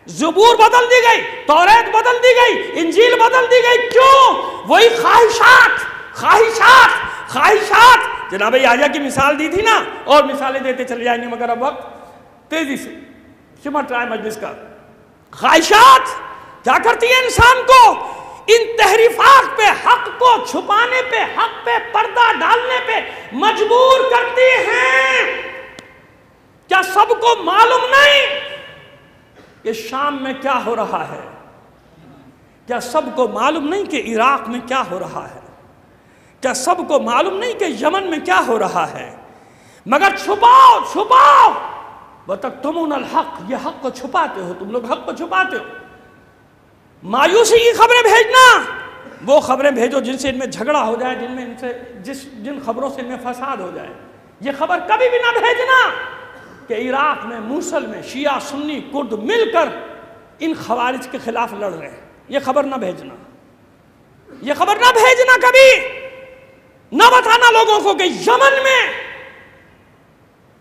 زبور بدل دی گئی، توریت بدل دی گئی، انجیل بدل دی گئی. کیوں؟ وہی خواہشات خواہشات خواہشات. جناب یحییٰ کی مثال دی تھی نا، اور مثالیں دیتے چلے جائیں گے مگر اب وقت تیزی سے سمٹ رہا ہے مجلس کا. خواہشات کیا کرتی ہیں انسان کو؟ ان تحریفات پہ، حق کو چھپانے پہ، حق پہ پردہ ڈالنے پہ مجبور کرتی ہیں. کیا سب کو معلوم نہیں کہ شام میں کیا ہو رہا ہے؟ کیا سب کو معلوم نہیں کہ عراق میں کیا ہو رہا ہے؟ کیا سب کو معلوم نہیں کہ یمن میں کیا ہو رہا ہے؟ مگر چھپاؤ چھپاؤ. وَتَكْتُمُونَ الْحَقَّ، یہ حق کو چھپاتے ہو، تم لوگ حق کو چھپاتے ہو. مایوسی کی خبریں بھیجنا، وہ خبریں بھیجو جن سے ان میں جھگڑا ہو جائے، جن خبروں سے ان میں فساد ہو جائے. یہ خبر کبھی بھی نہ بھیجنا کہ عراق میں، موصل میں شیعہ سنی کرد مل کر ان خوارج کے خلاف لڑ رہے ہیں. یہ خبر نہ بھیجنا، یہ خبر نہ بھیجنا کبھی. نہ بتانا لوگوں کو کہ یمن میں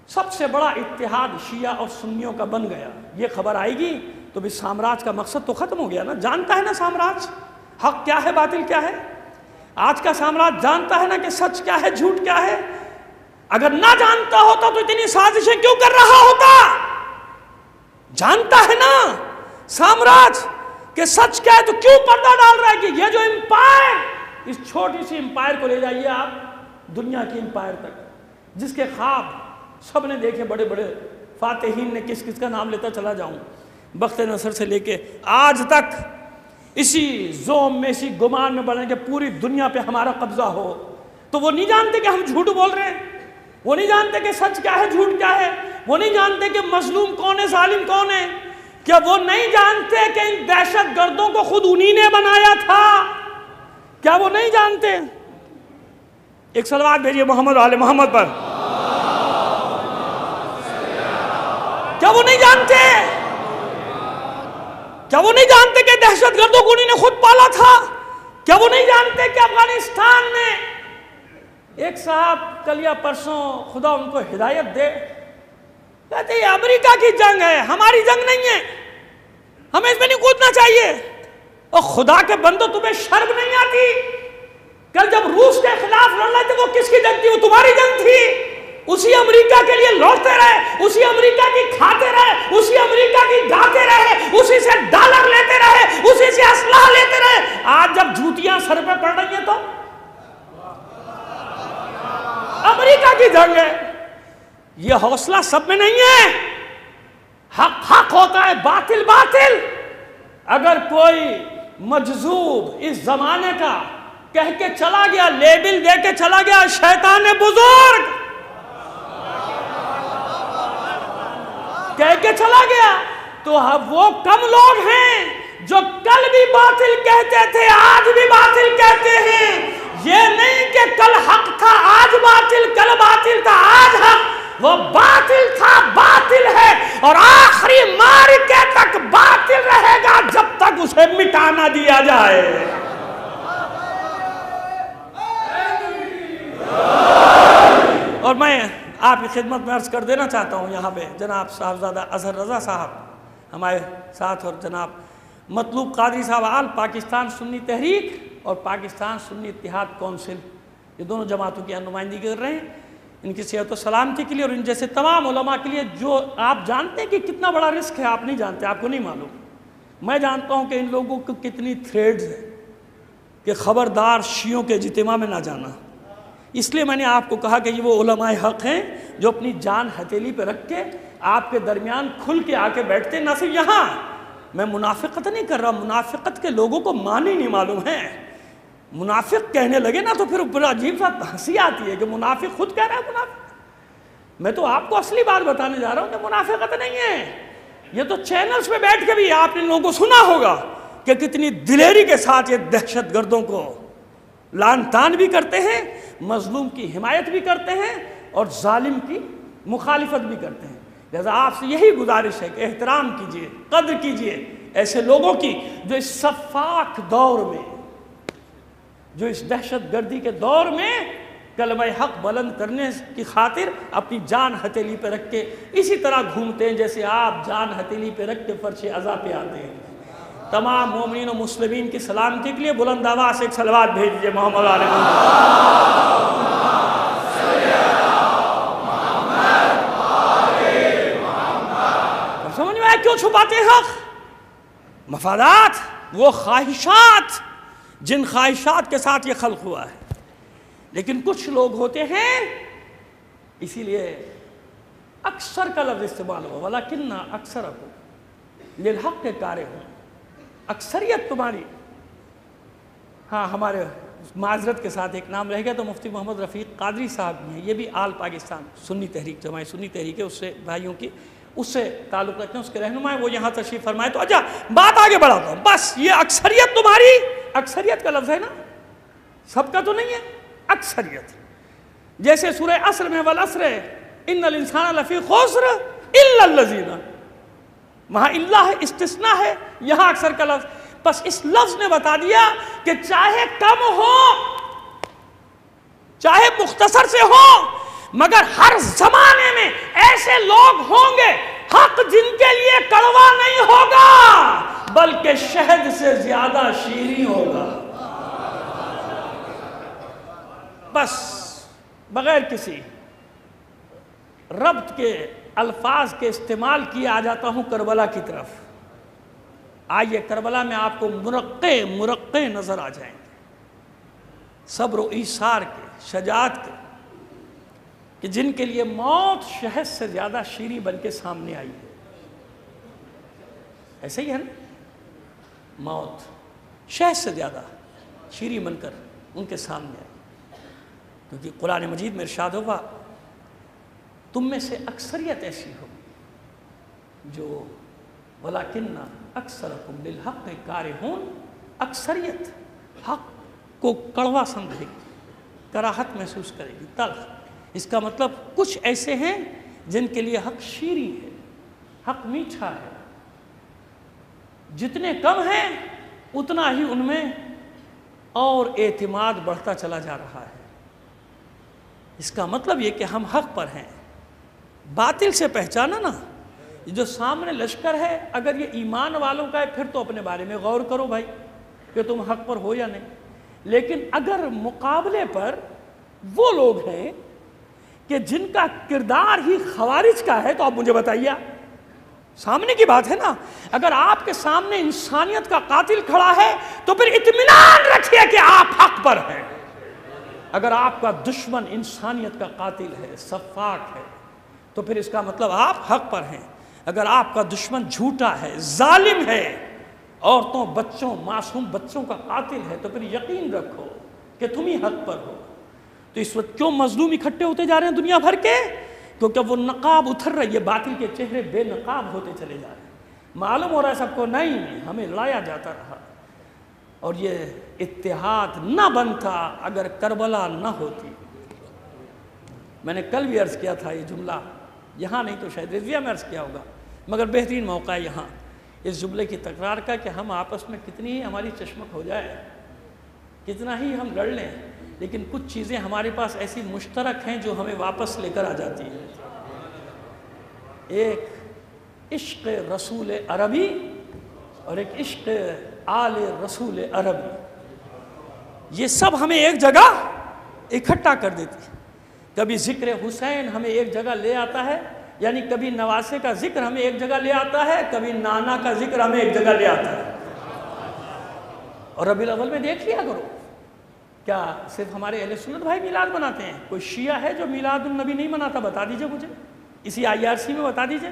سب سے بڑا اتحاد شیعہ اور سنیوں کا بن گیا. یہ خبر آئے گی تو بھی سامراج کا مقصد تو ختم ہو گیا نا. جانتا ہے نا سامراج حق کیا ہے، باطل کیا ہے. آج کا سامراج جانتا ہے نا کہ سچ کیا ہے، جھوٹ کیا ہے. اگر نہ جانتا ہوتا تو اتنی سازشیں کیوں کر رہا ہوتا؟ جانتا ہے نا سامراج کہ سچ کیا ہے تو کیوں پردہ ڈال رہا ہے کہ یہ جو امپائر، اس چھوٹی سی امپائر کو لے جائیے آپ دنیا کی امپائر تک، جس کے خواب سب نے دیکھے، بڑے بڑے فاتحین نے کس کس کا نام لیتا چلا جاؤں، بخت نصر سے لے کے آج تک اسی زوم میں، اسی گمان میں بڑھیں کہ پوری دنیا پہ ہمارا قبضہ ہو. تو وہ نہیں جانتے کہ ہم جھوٹ بول رہے ہیں، وہ نہیں جانتے کہ سچ کیا ہے، جھوٹ کیا ہے، وہ نہیں جانتے کہ مظلوم کون ہے، ظالم کون ہے. کیا وہ نہیں جانتے کہ ان دہشت گردوں کو خود انہی نے بنایا تھا؟ کیا وہ نہیں جانتے؟ ایک صلوات بھیجئے محمد و آل محمد پر. کیا وہ نہیں جانتے؟ کیا وہ نہیں جانتے کہ دہشت گردوں کو انہی نے خود پالا تھا؟ کیا وہ نہیں جانتے کہ افغانستان میں ایک صاحب کل یا پرسوں، خدا ان کو ہدایت دے، کہتے ہیں یہ امریکہ کی جنگ ہے، ہماری جنگ نہیں ہے، ہمیں اس میں نہیں کودنا چاہیے. اور خدا کے بندو تمہیں شرم نہیں آتی؟ کل جب روس کے خلاف لڑ رہے تھے وہ کس کی جنگ تھی؟ وہ تمہاری جنگ تھی. اسی امریکہ کے لیے لڑتے رہے، اسی امریکہ کی کھاتے رہے، اسی امریکہ کی گاتے رہے، اسی سے ڈالر لیتے رہے، اسی سے اسلحہ لیتے رہے. آج جب جھوٹیاں سر پہ پڑ رہی ہیں تو امریکہ کی جنگ ہے. یہ حوصلہ سب میں نہیں ہے. حق حق ہوتا ہے، باطل باطل. اگر کوئی مجذوب اس زمانے کا کہہ کے چلا گیا، لیبل دے کے چلا گیا شیطان بزرگ کہہ کے چلا گیا، تو وہ کم لوگ ہیں جو کل بھی باطل کہتے تھے، آج بھی باطل کہتے ہیں. یہ نہیں کہ کل حق تھا آج باطل، کل باطل تھا آج حق. وہ باطل تھا، باطل ہے، اور آخری معرکے تک باطل رہے گا جب تک اسے مٹا نہ دیا جائے. اور میں آپ کی خدمت میں عرض کر دینا چاہتا ہوں یہاں پہ جناب صاحبزادہ اظہر رضا صاحب ہمارے ساتھ، اور جناب مطلوب قادری صاحب آل پاکستان سنی تحریک اور پاکستان سنی اتحاد کونسل، یہ دونوں جماعتوں کی نمائندگی کر رہے ہیں. ان کی صحت و سلامتی کے لیے اور ان جیسے تمام علماء کے لیے، جو آپ جانتے ہیں کہ کتنا بڑا رسک ہے، آپ نہیں جانتے، آپ کو نہیں معلوم. میں جانتا ہوں کہ ان لوگوں کو کتنی تھریڈز ہیں کہ خبردار شیعوں کے اجتماع میں نہ جانا. اس لیے میں نے آپ کو کہا کہ یہ وہ علماء حق ہیں جو اپنی جان ہتھیلی پہ رکھ کے آپ کے درمیان کھل کے آ کے بیٹھتے. نہ صرف یہاں، میں منافقت نہیں کر رہا، منافقت کے لوگوں کو معنی نہیں معلوم ہے. منافق کہنے لگے نا تو پھر بڑا عجیب سا ہنسی آتی ہے کہ منافق خود کہہ رہا ہے منافق. میں تو آپ کو اصلی بات بتانے جا رہا ہوں کہ منافقت نہیں ہے. یہ تو چینلز پہ بیٹھ کے بھی آپ نے لوگوں کو سنا ہوگا کہ کتنی دلیری کے ساتھ یہ دہشت گردوں کو لان تان بھی کرتے ہیں، مظلوم کی حمایت بھی کرتے ہیں اور ظالم کی مخالفت بھی کرتے ہیں. لہذا آپ سے یہی گزارش ہے کہ احترام کیجئے، قدر کیجئے ایسے لوگوں کی جو اس سفاک دور میں، جو اس دہشت گردی کے دور میں کلمہ حق بلند کرنے کی خاطر اپنی جان ہتھیلی پہ رکھ کے اسی طرح گھومتے ہیں جیسے آپ جان ہتھیلی پہ رکھ کے فرش عزا پہ آتے ہیں۔ تمام مومنین و مسلمین کی سلامتی کے لیے بلند آواز سے ایک صلوات بھیج دیجئے محمد علیہ محمد۔ سمجھ میں آئے کیوں چھپاتے ہیں حق؟ مفادات، وہ خواہشات جن خواہشات کے ساتھ یہ خلق ہوا ہے۔ لیکن کچھ لوگ ہوتے ہیں، اسی لیے اکثر کا لفظ استعمال ہوا وَلَكِنَّ أَكْثَرَكُمْ لِلْحَقِّ كَارِهُونَ، اکثریت تمہاری، ہاں ہمارے معذرت کے ساتھ ایک نام رہ گیا تو مفتی محمد رفیق قادری صاحب بھی ہیں، یہ بھی آل پاکستان سنی تحریک جماعت سنی تحریک ہے، اس سے بھائیوں کی اس سے تعلق رکھتے ہیں، اس کے رہنما ہیں، وہ یہاں تشریف فرمائے۔ تو اچھا بات آگے بڑھاتا ہوں، بس یہ اکثریت تمہاری، اکثریت کا لفظ ہے نا، سب کا تو نہیں ہے، اکثریت۔ جیسے سورہ عصر میں والعصر ان الانسان لفی خسر الا الذین، وہاں اللہ استثناء ہے، یہاں اکثر کا لفظ، بس اس لفظ نے بتا دیا کہ چاہے کم ہو چاہے مختصر سے ہو، مگر ہر زمانے میں ایسے لوگ ہوں گے حق جن کے لیے کڑوا نہیں ہوگا بلکہ شہد سے زیادہ شیریں ہوگا۔ بس بغیر کسی ربط کے الفاظ کے استعمال کیا آ جاتا ہوں کربلا کی طرف۔ آئیے کربلا میں آپ کو مرقع نظر آ جائیں گے، صبر و ایثار کے، شجاعت کے، کہ جن کے لیے موت شہد سے زیادہ شیریں بن کے سامنے آئی ہے۔ ایسے ہی ہے نا، موت شہد سے زیادہ شیریں بن کر ان کے سامنے آئی، کیونکہ قرآن مجید میں ارشاد ہوا تم میں سے اکثریت ایسی ہوگی جو وَلَكِنَّ أَكْثَرَكُمْ لِلْحَقِّ كَارِهُونَ، اکثریت حق کو کڑوا سمجھے گی، کراہت محسوس کرے گی، تلخ۔ اس کا مطلب کچھ ایسے ہیں جن کے لیے حق شیریں ہے، حق میٹھا ہے، جتنے کم ہیں اتنا ہی ان میں اور اعتماد بڑھتا چلا جا رہا ہے۔ اس کا مطلب یہ کہ ہم حق پر ہیں، باطل سے پہچانا نا، جو سامنے لشکر ہے اگر یہ ایمان والوں کا ہے پھر تو اپنے بارے میں غور کرو بھائی کہ تم حق پر ہو یا نہیں۔ لیکن اگر مقابلے پر وہ لوگ ہیں کہ جن کا کردار ہی خوارج کا ہے تو آپ مجھے بتائیے، سامنے کی بات ہے نا، اگر آپ کے سامنے انسانیت کا قاتل کھڑا ہے تو پھر اطمینان رکھیے کہ آپ حق پر ہیں۔ اگر آپ کا دشمن انسانیت کا قاتل ہے، سفاک ہے، تو پھر اس کا مطلب آپ حق پر ہیں۔ اگر آپ کا دشمن جھوٹا ہے، ظالم ہے، عورتوں، بچوں، معصوم بچوں کا قاتل ہے، تو پھر یقین رکھو کہ تم ہی حق پر ہو۔ تو اس وقت کیوں مظلوم اکٹھے ہوتے جا رہے ہیں دنیا بھر کے؟ کیونکہ وہ نقاب اتر رہی ہے، باطل کے چہرے بے نقاب ہوتے چلے جا رہے ہیں۔ معلوم ہو رہا ہے سب کو نہیں، ہمیں لڑایا جاتا رہا، اور یہ اتحاد نہ بنتا اگر کربلا نہ ہوتی۔ میں نے کل بھی عرض کیا تھا یہ جملہ، یہاں نہیں تو شاید رضویہ میں عرض کیا ہوگا، مگر بہترین موقع ہے یہاں اس جملے کی تکرار کا کہ ہم آپس میں کتنی ہی ہماری چشمک ہو جائے، کتنا ہی ہم لڑ لیں، لیکن کچھ چیزیں ہمارے پاس ایسی مشترک ہیں جو ہمیں واپس لے کر آ جاتی ہیں۔ ایک عشق رسول عربی اور ایک عشق آل رسول عربی، یہ سب ہمیں ایک جگہ اکٹھا کر دیتی ہے۔ کبھی ذکر حسین ہمیں ایک جگہ لے آتا ہے، یعنی کبھی نواسے کا ذکر ہمیں ایک جگہ لے آتا ہے، کبھی نانا کا ذکر ہمیں ایک جگہ لے آتا ہے۔ اور ربیع الاول میں دیکھ لیا کرو، کیا صرف ہمارے اہل سنت بھائی میلاد مناتے ہیں؟ کوئی شیعہ ہے جو میلاد النبی نہیں مناتا؟ بتا دیجئے مجھے، اسی IRC میں بتا دیجئے۔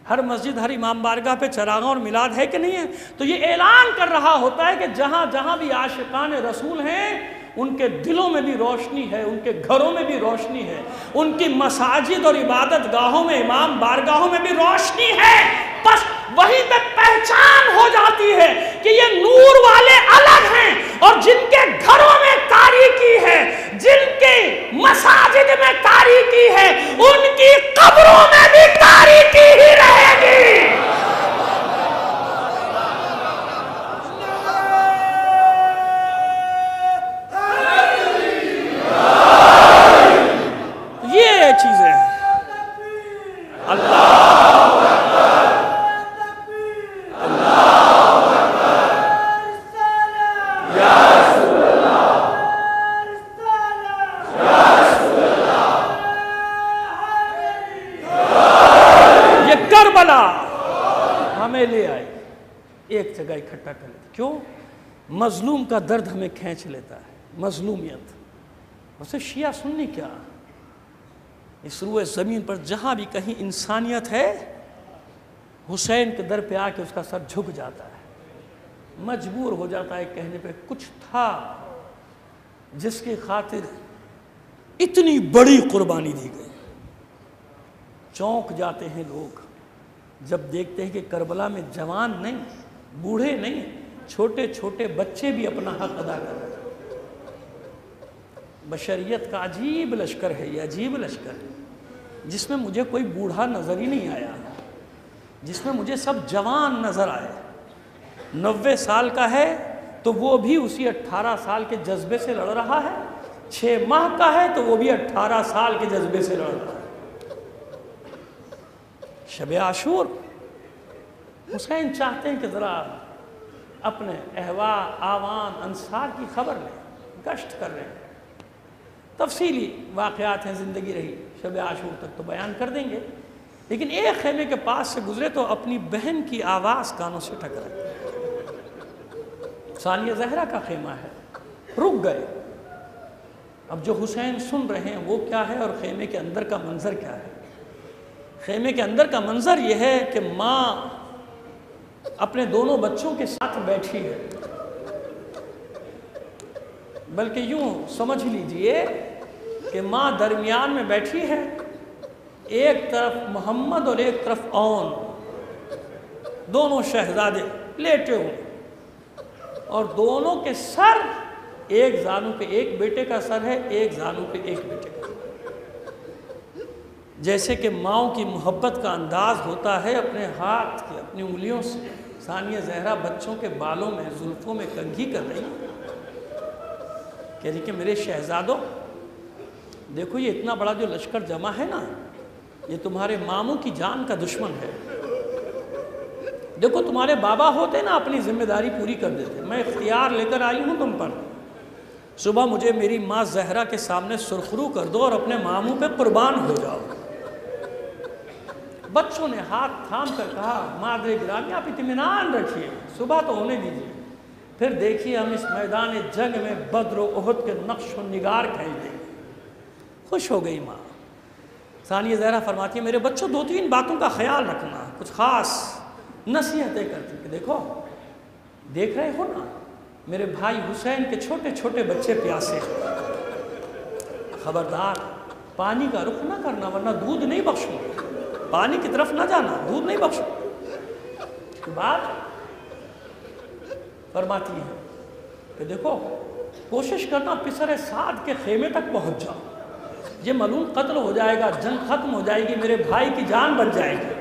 ہر مسجد، ہر امام بارگاہ پہ چراغاں اور میلاد ہے کہ نہیں ہے؟ تو یہ اعلان کر رہا ہوتا ہے کہ جہاں جہاں بھی عاشقان رسول ہیں ان کے دلوں میں بھی روشنی ہے، ان کے گھروں میں بھی روشنی ہے، ان کی مساجد اور عبادت گاہوں میں، امام بارگاہوں میں بھی روشنی ہے۔ بس وہیں پہ پہچان ہو جاتی ہے کہ یہ نور والے الگ ہیں، اور جن کے گھروں میں تاریکی ہے، جن کے مساجد میں تاریکی ہے، ان کی قبروں میں بھی تاریکی ہی رہے گی۔ ایک جگہ اکٹھا کر لیتے. کیوں؟ مظلوم کا درد ہمیں کھینچ لیتا ہے، مظلومیت. اسے شیعہ سننی کیا؟ اس روئے زمین پر جہاں بھی کہیں انسانیت ہے، حسین کے در پہ آ کے اس کا سر جھک جاتا ہے، مجبور ہو جاتا ہے کہنے پہ کچھ تھا جس کی خاطر اتنی بڑی قربانی دی گئی. چونک جاتے ہیں لوگ جب دیکھتے ہیں کہ کربلا میں جوان نہیں، بوڑھے نہیں، چھوٹے چھوٹے بچے بھی اپنا حق ادا کر رہے ہیں. بشریت کا عجیب لشکر ہے، یہ عجیب لشکر ہے جس میں مجھے کوئی بوڑھا نظر ہی نہیں آیا، جس میں مجھے سب جوان نظر آئے. 90 سال کا ہے تو وہ بھی اسی 18 سال کے جذبے سے لڑ رہا ہے، 6 ماہ کا ہے تو وہ بھی 18 سال کے جذبے سے لڑ رہا ہے. شب عاشور حسین چاہتے ہیں کہ ذرا اپنے احوا آوان انصار کی خبر لیں، گشت کر رہے ہیں. تفصیلی واقعات ہیں، زندگی رہی شب عاشور تک تو بیان کر دیں گے، لیکن ایک خیمے کے پاس سے گزرے تو اپنی بہن کی آواز کانوں سے ٹکرائی. ثانیہ زہرا کا خیمہ ہے، رک گئے. اب جو حسین سن رہے ہیں وہ کیا ہے اور خیمے کے اندر کا منظر کیا ہے؟ خیمے کے اندر کا منظر یہ ہے کہ ماں اپنے دونوں بچوں کے ساتھ بیٹھی ہے، بلکہ یوں سمجھ لیجئے کہ ماں درمیان میں بیٹھی ہے، ایک طرف محمد اور ایک طرف اون، دونوں شہزادے لیٹے ہوئے، اور دونوں کے سر ایک زانو پہ ایک بیٹے کا سر ہے، ایک زانو پہ ایک بیٹے کا. جیسے کہ ماؤں کی محبت کا انداز ہوتا ہے، اپنے ہاتھ کے اپنی انگلیوں سے ثانیہ زہرا بچوں کے بالوں میں زلفوں میں کنگھی کر رہی ہے، کہہ رہی کہ میرے شہزادوں دیکھو یہ اتنا بڑا جو لشکر جمع ہے نا، یہ تمہارے ماموں کی جان کا دشمن ہے. دیکھو تمہارے بابا ہوتے نا اپنی ذمہ داری پوری کر دیتے، میں اختیار لے کر آئی ہوں تم پر. صبح مجھے میری ماں زہرا کے سامنے سرخرو کر دو اور اپنے ماموں پہ قربان ہو جاؤ. بچوں نے ہاتھ تھام کر کہا مادر گرامی آپ اطمینان رکھیے، صبح تو ہونے دیجیے، پھر دیکھیے ہم اس میدان جنگ میں بدر و احد کے نقش و نگار کھینچ دیں گے. خوش ہو گئی ماں. ثانیہ زہرا فرماتی ہے میرے بچوں 2-3 باتوں کا خیال رکھنا، کچھ خاص نصیحتیں کرتی کہ دیکھو دیکھ رہے ہو نا میرے بھائی حسین کے چھوٹے چھوٹے بچے پیاسے ہیں، خبردار پانی کا رخ نہ کرنا ورنہ دودھ نہیں بخشوں، پانی کی طرف نہ جانا، دودھ نہیں بخشوں. اس کے بعد فرماتی ہے کہ دیکھو کوشش کرنا پسر سعد کے خیمے تک پہنچ جاؤ، یہ ملعون قتل ہو جائے گا، جنگ ختم ہو جائے گی، میرے بھائی کی جان بچ جائے گی.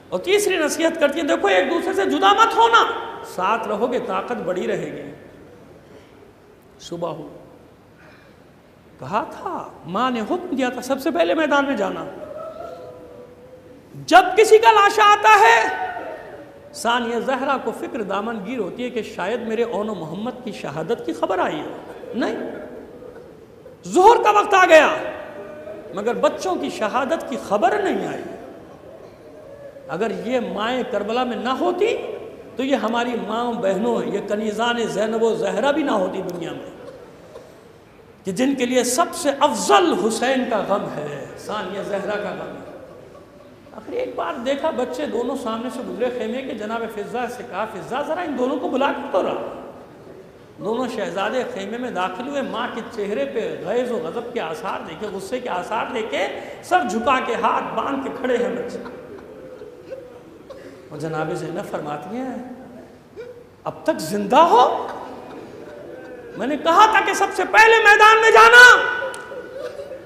اور تیسری نصیحت کرتی ہے دیکھو ایک دوسرے سے جدا مت ہونا، ساتھ رہو گے طاقت بڑی رہے گی. صبح ہو کہا تھا ماں نے حکم دیا تھا سب سے پہلے میدان میں جانا. جب کسی کا لاشا آتا ہے ثانیہ زہرا کو فکر دامن گیر ہوتی ہے کہ شاید میرے اون و محمد کی شہادت کی خبر آئی ہے. نہیں، ظہر کا وقت آ گیا مگر بچوں کی شہادت کی خبر نہیں آئی. اگر یہ مائیں کربلا میں نہ ہوتی تو یہ ہماری ماں بہنوں، یہ کنیزان زینب و زہرا بھی نہ ہوتی دنیا میں، کہ جن کے لیے سب سے افضل حسین کا غم ہے، ثانیہ زہرا کا غم ہے. آخر ایک بار دیکھا بچے دونوں سامنے سے گزرے خیمے کے، جناب فضہ سے کہا فضہ ذرا ان دونوں کو بلا کر تو رہا. دونوں شہزادے خیمے میں داخل ہوئے، ماں کے چہرے پہ غیظ و غضب کے آثار دیکھے، غصے کے آثار دیکھے، سر جھکا کے ہاتھ باندھ کے کھڑے ہیں بچے. اور جناب زینب فرماتی ہیں اب تک زندہ ہو؟ میں نے کہا تھا کہ سب سے پہلے میدان میں جانا،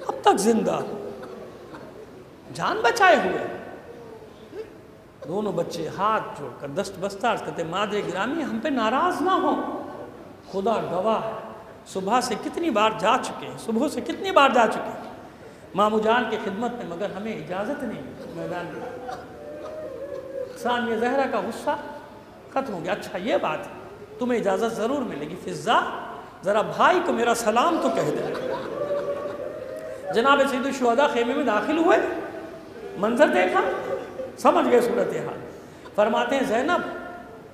اب تک زندہ ہو، جان بچائے ہوئے. دونوں بچے ہاتھ جوڑ کر دست بستہ عرض کرتے مادر گرامی ہم پہ ناراض نہ ہو، خدا گواہ ہے صبح سے کتنی بار جا چکے ہیں، صبح سے کتنی بار جا چکے ہیں مامو جان کی خدمت میں، مگر ہمیں اجازت نہیں میدان میں. ثانیہ زہرا کا غصہ ختم ہو گیا. اچھا یہ بات ہے تمہیں اجازت ضرور ملے گی، فضہ ذرا بھائی کو میرا سلام تو کہہ دے. جناب سید الشہداء خیمے میں داخل ہوئے، منظر دیکھا، سمجھ گئے صورتحال. فرماتے ہیں زینب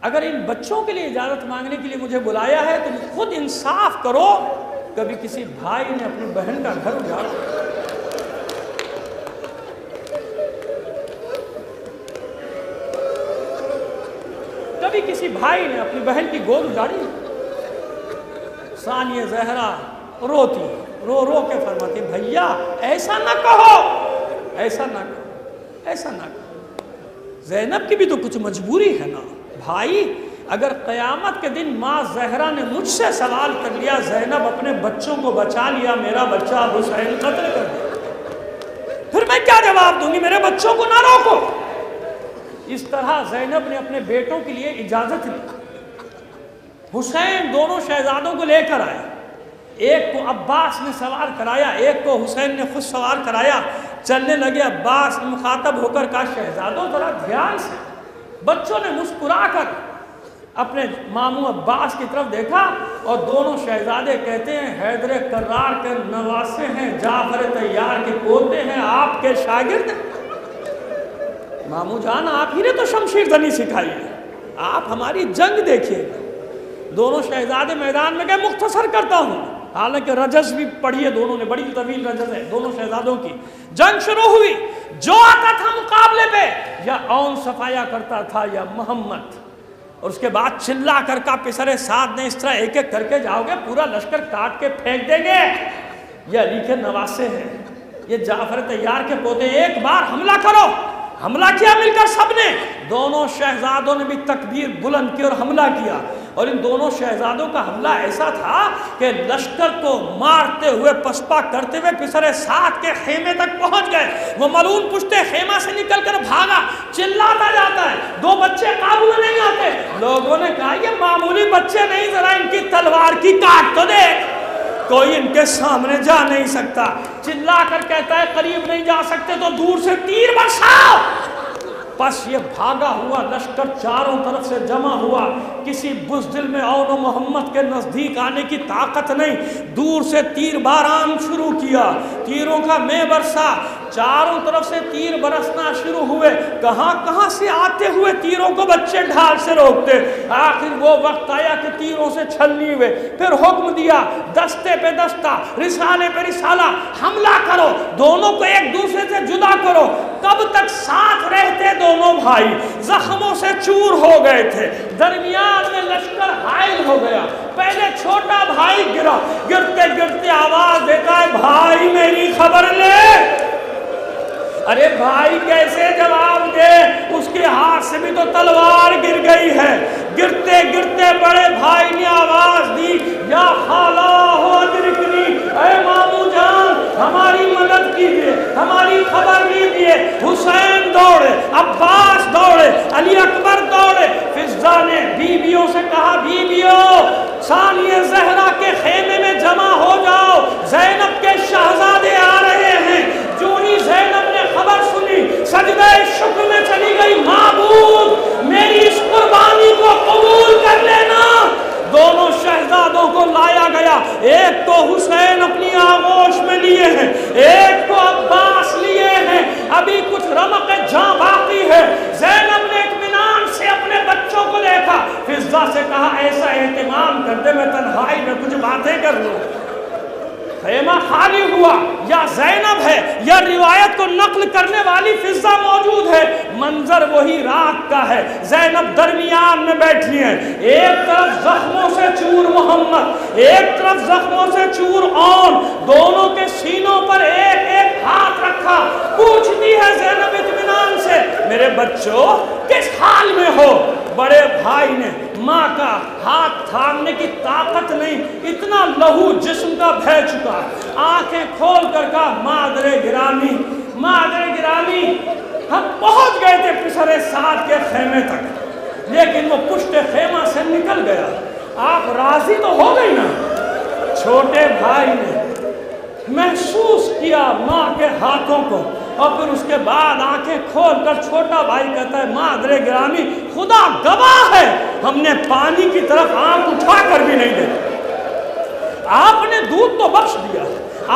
اگر ان بچوں کے لیے اجازت مانگنے کے لیے مجھے بلایا ہے تو خود انصاف کرو، کبھی کسی بھائی نے اپنی بہن کا گھر اجاڑا، کبھی کسی بھائی نے اپنی بہن کی گود اجاڑی؟ ثانیہ زہرا روتی، رو رو کے فرماتی بھیا ایسا نہ کہو، ایسا نہ کہو، ایسا نہ کہو۔ زینب کی بھی تو کچھ مجبوری ہے نا بھائی، اگر قیامت کے دن ماں زہرا نے مجھ سے سوال کر لیا زینب اپنے بچوں کو بچا لیا، میرا بچہ حسین قتل کر دیا، پھر میں کیا جواب دوں گی؟ میرے بچوں کو نہ روکو۔ اس طرح زینب نے اپنے بیٹوں کے لیے اجازت لی۔ حسین دونوں شہزادوں کو لے کر آئے، ایک کو عباس نے سوار کرایا، ایک کو حسین نے خود سوار کرایا، چلنے لگے۔ عباس نے مخاطب ہو کر کہا شہزادوں ذرا دھیان سے۔ بچوں نے مسکرا کر اپنے ماموں عباس کی طرف دیکھا اور دونوں شہزادے کہتے ہیں حیدر کرار کے نواسے ہیں، جعفر طیار کے پوتے ہیں، آپ کے شاگرد ہیں۔ ماموں جان آپ ہی نے تو شمشیر زنی سکھائی ہے، آپ ہماری جنگ دیکھیے گا۔ دونوں شہزادے میدان میں گئے، مختصر کرتا ہوں، حالانکہ رجز بھی پڑھی ہے دونوں نے، بڑی طویل رجز ہے دونوں شہزادوں کی۔ جنگ شروع ہوئی، جو آتا تھا مقابلے پہ یا اون صفایا کرتا تھا یا محمد، اور اس کے بعد چلا کر کا پسرے سعد نے اس طرح ایک ایک کر کے جاؤ گے پورا لشکر کاٹ کے پھینک دیں گے، یہ علی کے نواسے ہیں، یہ جعفر طیار کے پوتے، ایک بار حملہ کرو۔ حملہ کیا مل کر سب نے، دونوں شہزادوں نے بھی تکبیر بلند کی اور حملہ کیا، اور ان دونوں شہزادوں کا حملہ ایسا تھا کہ لشکر کو مارتے ہوئے پسپا کرتے ہوئے پسرے سعد کے خیمے تک پہنچ گئے۔ وہ ملعون پشتے خیمہ سے نکل کر بھاگا، چلاتا جاتا ہے، دو بچے قابو میں نہیں آتے۔ لوگوں نے کہا یہ معمولی بچے نہیں، ذرا ان کی تلوار کی کاٹ تو دیکھ، کوئی ان کے سامنے جا نہیں سکتا۔ چلا کر کہتا ہے قریب نہیں جا سکتے تو دور سے تیر برساؤ۔ پس یہ بھاگا ہوا لشکر چاروں طرف سے جمع ہوا، کسی بزدل میں اون و محمد کے نزدیک آنے کی طاقت نہیں، دور سے تیر باران شروع کیا، تیروں کا میں برسا، چاروں طرف سے تیر برسنا شروع ہوئے، کہاں کہاں سے آتے ہوئے تیروں کو بچے ڈھال سے روکتے۔ آخر وہ وقت آیا کہ تیروں سے چھلنی ہوئے، پھر حکم دیا دستے پہ دستہ، رسالے پہ رسالہ، حملہ کرو، دونوں کو ایک دوسرے سے جدا کرو۔ کب تک ساتھ رہتے دونوں بھائی؟ زخموں سے چور ہو گئے تھے، درمیان میں لشکر حائل ہو گیا۔ پہلے چھوٹا بھائی گرا، گرتے گرتے آواز دیتا ہے بھائی میری خبر لے۔ ارے بھائی کیسے جواب دے، اس کے ہاتھ سے بھی تو تلوار گر گئی ہے۔ گرتے گرتے بڑے بھائی نے آواز دی یا خالہ ہو ادرکنی، اے ماموں جان ہماری مدد کیجئے، ہماری خبر لیجئے۔ حسین دوڑے، عباس دوڑے، علی اکبر دوڑے۔ فضہ نے بیویوں سے کہا بیویوں ثانیہ زہرا کے خیمے میں جمع ہو جاؤ، زینب کے شہزادے آ رہے ہیں۔ جو ہی زینب نے خبر سنی سجدہ شکر میں چلی گئی، معبود میری اس قربانی کو قبول کر لینا۔ دونوں شہزادوں کو لایا گیا، ایک تو حسین اپنی آغوش میں لیے ہیں، ایک کو عباس لیے ہیں، ابھی کچھ رمق جاں باقی ہے۔ زینب نے اطمینان سے اپنے بچوں کو دیکھا، فضہ سے کہا ایسا اہتمام کر دے میں تنہائی میں کچھ باتیں کر لوں۔ خیمہ خالی ہوا، یا زینب ہے یا روایت کو نقل کرنے والی فضہ موجود ہے، منظر وہی رات کا ہے۔ زینب درمیان میں بیٹھی ہیں، ایک طرف زخموں سے چور محمد، ایک طرف زخموں سے چور اون، دونوں کے سینوں پر ایک ایک ہاتھ رکھا۔ پوچھتی ہے زینب اطمینان سے میرے بچوں کس حال میں ہو؟ بڑے بھائی نے ماں کا ہاتھ تھامنے کی طاقت نہیں، اتنا لہو جسم کا بہہ چکا، آنکھیں کھول کر کہا مادر گرامی، مادر گرامی ہم پہنچ گئے تھے پسرے سعد کے خیمے تک، لیکن وہ پشت خیمہ سے نکل گیا، آپ راضی تو ہو گئی نا؟ چھوٹے بھائی نے محسوس کیا ماں کے ہاتھوں کو، اور پھر اس کے بعد آنکھیں کھول کر چھوٹا بھائی کہتا ہے مادر گرامی خدا گواہ ہے ہم نے پانی کی طرف آنکھ اٹھا کر بھی نہیں دیکھا، آپ نے دودھ تو بخش دیا،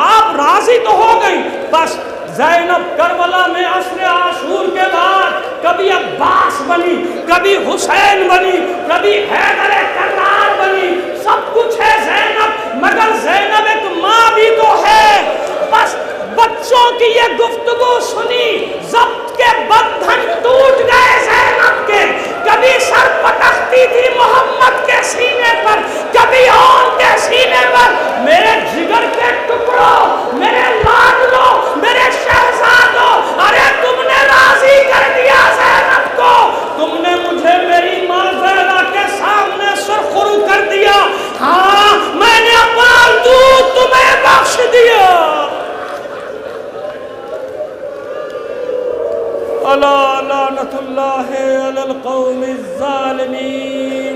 آپ راضی تو ہو گئی، بس زینب کربلا میں عصر عاشور کے بعد کبھی عباس بنی، کبھی حسین بنی، کبھی حیدر کرار بنی، سب کچھ ہے زینب، مگر زینب ایک ماں بھی تو ہے۔ بس بچوں کی یہ گفتگو سنی، ضبط کے بندھن ٹوٹ گئے زینب کے، کبھی سر پٹکتی تھی محمد کے سینے پر، کبھی اور کے سینے پر۔ میرے جگر کے ٹکڑوں، میرے لاڈلوں، میرے شہزادوں، ارے تم نے راضی کر دیا زینب کو، تم نے مجھے میری ماں زہرا کے سامنے سرخرو کر دیا، ہاں میں نے اپنا دودھ تمہیں بخش دیا۔ الا لعنت اللہ علی القوم الظالمین۔